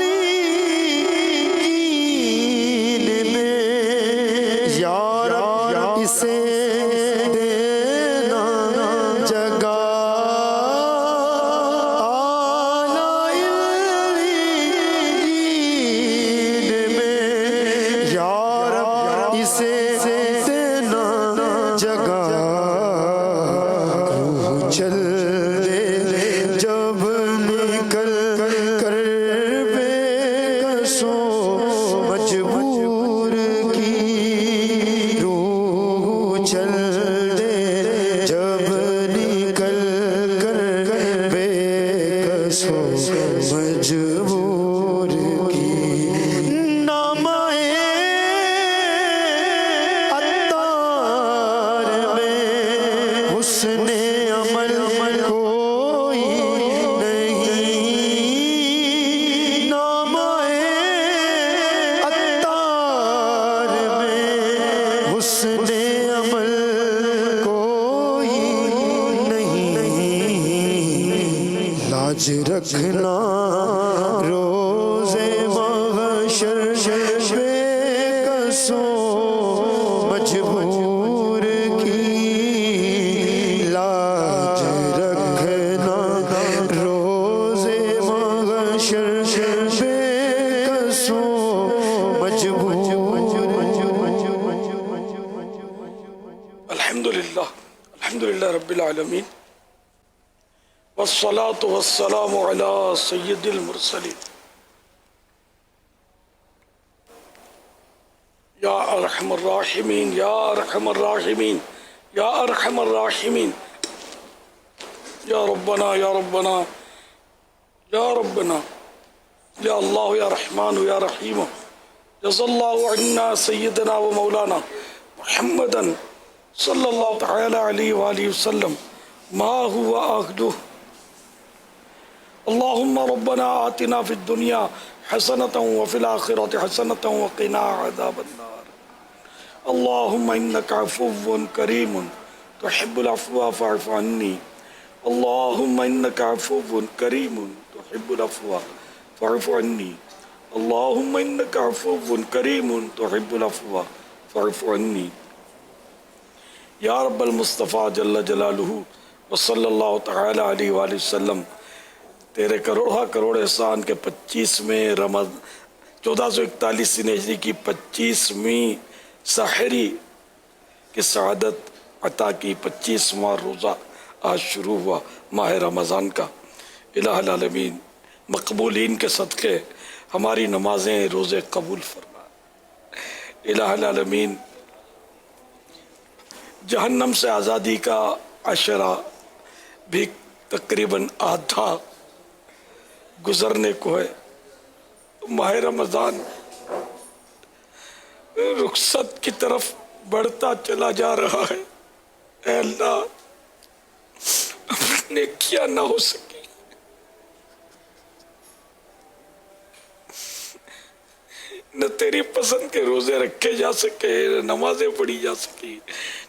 میں یا رب اسے دینا جگہ اعلیٰ علیین میں یا رب اسے دینا جگہ روح چل دے جب نکل کر بے کسوں مجبور کی روح چل دے جب نکل کر بے کسوں مجبور کی نامہ عطار میں حسن عمل کوئی نہیں نامہ عطار میں حسن عمل کوئی نہیں لاج رکھنا روز محشر بے کسوں مجبور کی لاج رکھنا روز محشر بے کسوں مجبور الحمدللہ رب العالمین والصلاة والسلام على سید المرسلین یا ارحم الراحمین یا ارحم الراحمین یا ارحم الراحمین یا ربنا یا ربنا یا ربنا یا اللہ یا رحمان یا رحیم جزا اللہ عنا سیدنا و مولانا محمدا صلی اللہ تعالی علیہ وآلہ وسلم ما هو آخدہ اللهم ربنا آتنا في الدنيا حسنة وفي الآخرة حسنة وقنا عذاب النار اللهم إنك عفو كريم تحب العفو فاعف عني اللهم إنك عفو كريم تحب العفو فاعف عني اللهم إنك عفو كريم تحب العفو فاعف عني یا رب المصطفیٰ جل جلالہ وصلی اللہ تعالی علیہ وآلہ وسلم تیرے کروڑہ کروڑ احسان کے 25ویں رمضان 1441 ہجری کی 25ویں سحری کی سعادت عطا کی 25واں روزہ آج شروع ہوا ماہ رمضان کا الہ العالمین مقبولین کے صدقے ہماری نمازیں روزے قبول فرما الہ العالمین جہنم سے آزادی کا عشرہ بھی تقریباً آدھا گزرنے کو ہے ماہ رمضان رخصت کی طرف بڑھتا چلا جا رہا ہے اے اللہ اپنے کیا نہ ہو سکی نہ تیری پسند کے روزے رکھے جا سکے نہ نمازیں پڑھی جا سکی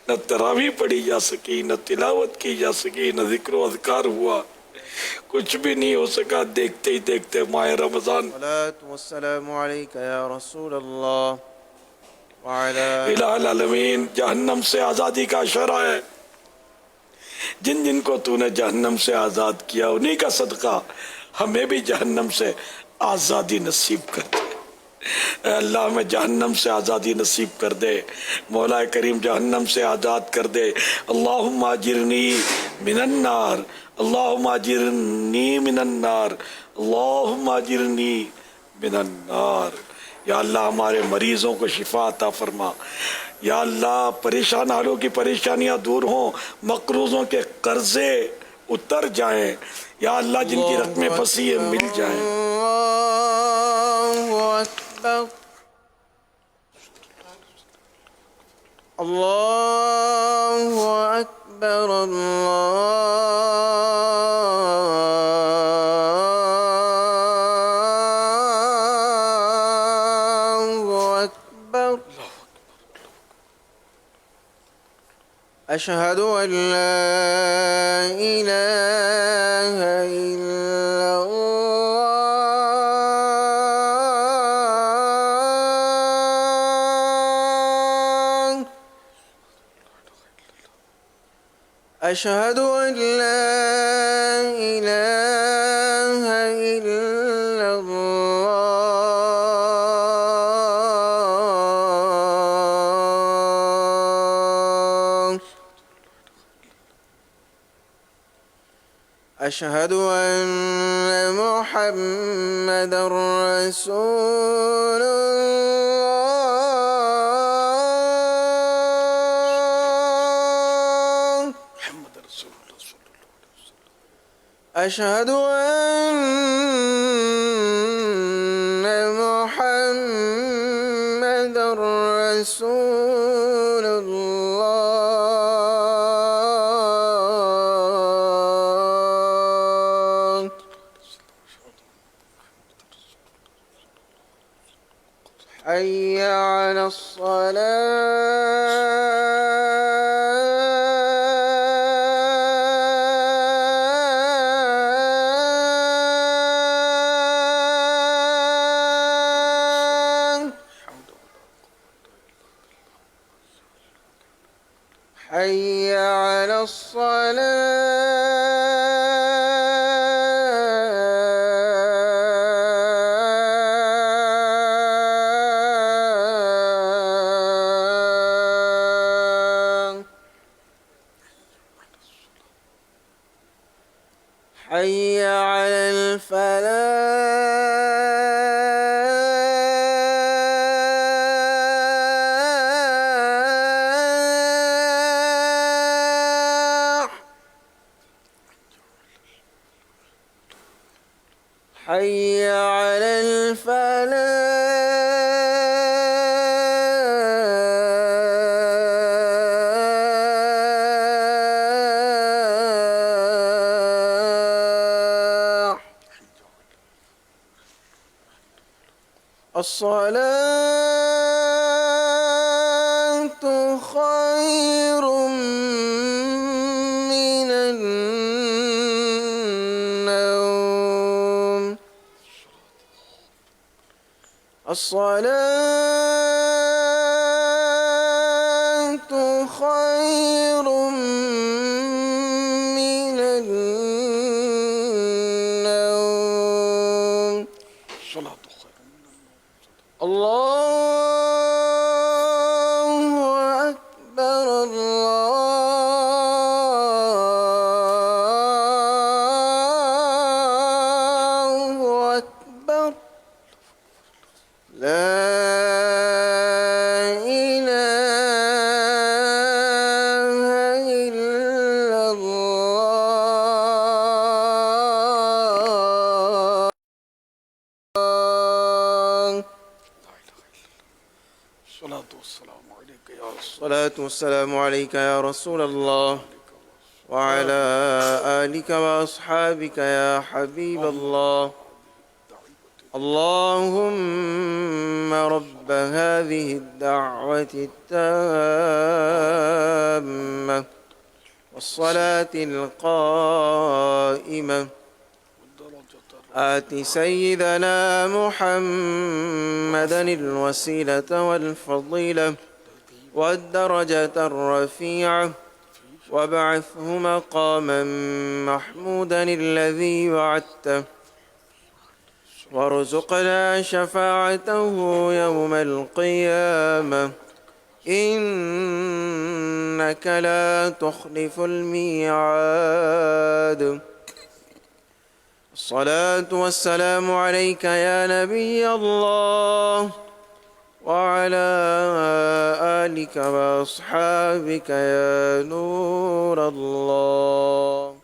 نہ تراویح پڑھی جا سکی نہ تلاوت کی جا سکی نہ ذکر و اذکار ہوا کچھ بھی نہیں ہو سکا دیکھتے ہی دیکھتے ماہ رمضان والسلام علیکہ یا رسول اللہ الہ العالمین جہنم سے آزادی کا اشارہ ہے جن جن کو تو نے جہنم سے آزاد کیا انہی کا صدقہ ہمیں بھی جہنم سے آزادی نصیب کر دے اے اللہ ہمیں جہنم سے آزادی نصیب کر دے مولا کریم جہنم سے آزاد کر دے اللہم اجرنی من النار اللہم اجرنی من النار اللہم اجرنی من النار یا اللہ ہمارے مریضوں کو شفا عطا فرما یا اللہ پریشان حالوں کی پریشانیاں دور ہوں مقروضوں کے قرضے اتر جائیں یا اللہ جن کی رقمیں پھنسی ہیں مل جائیں الله أكبر الله أكبر أشهد أن لا إله إلا الله أشهد أن لا إله إلا الله أشهد أن محمدا رسول الله أشهد أن محمدا رسول الله حي على الصلاة حي على الصلاة حي على الفلاح حي على الفلاح الصلاة خير من النوم الصلاة خير من النوم الله أكبر الله أكبر لا إله إلا الله الصلاة والسلام عليك يا رسول الله وعلى آلك وأصحابك يا حبيب الله اللهم رب هذه الدعوة التامة والصلاة القائمة آت سيدنا محمدا الوسيلة والفضيلة والدرجة الرفيعة وابعثه مقاما محمودا الذي وعدته وارزقنا شفاعته يوم القيامة إنك لا تخلف الميعاد الصلاة والسلام عليك يا نبي الله وعلى آلك وأصحابك يا نور الله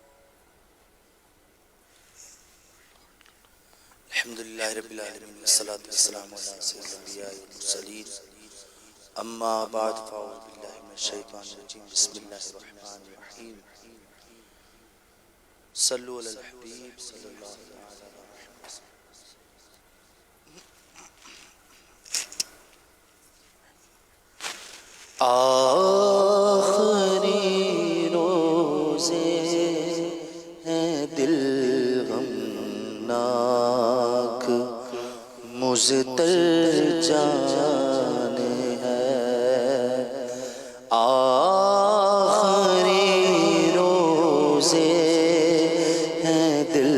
الحمد لله رب العالمين والصلاة والسلام على سيد الأنبياء والمرسلين أما بعد فأعوذ بالله من الشیطان الرجیم بسم اللہ الرحمن الرحیم صلو علی الحبیب صلی اللہ علیہ وسلم. آخری روزے ہیں دل غمناک مضطر جانے ہیں. آخری روزے ہیں دل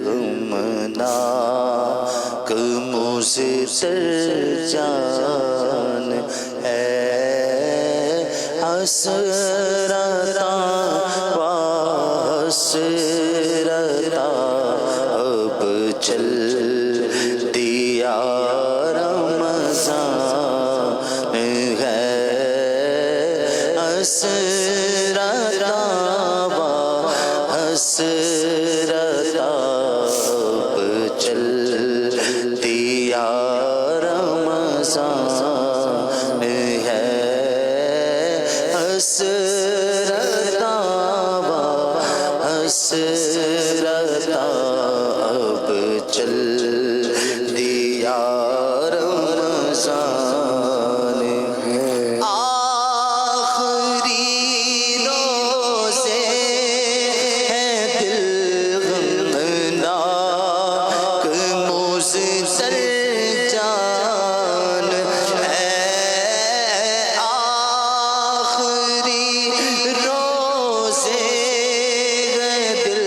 غمناک مضطر جان ہے. حسرتا حسرتا اب چل دیا رمضان ہے. حسرتا حسرتا اب چل دیا رمضان ہے. حسرتا حسرتا اب چل دیا رمضان ہے. آخری روزے ہیں دل غمناک مضطر جان ہے. آخری روزے ہیں دل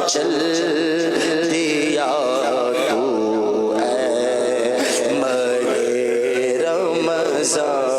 چل دیا تو اے مہے رمضان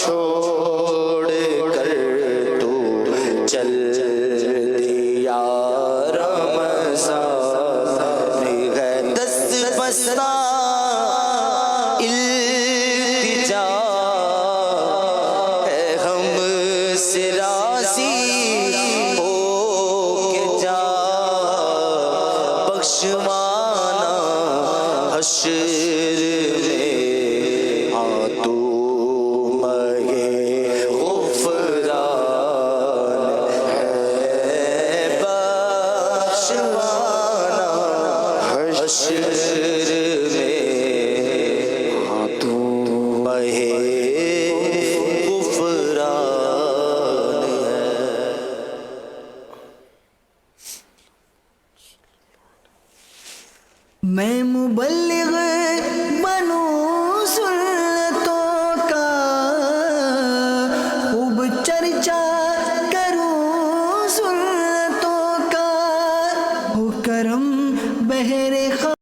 چھوڑ کر تو چل دیا رمضان ہے دست بستہ التجا ہے ہم سے راضی ہو کے جا بخشوانا حشر میں تو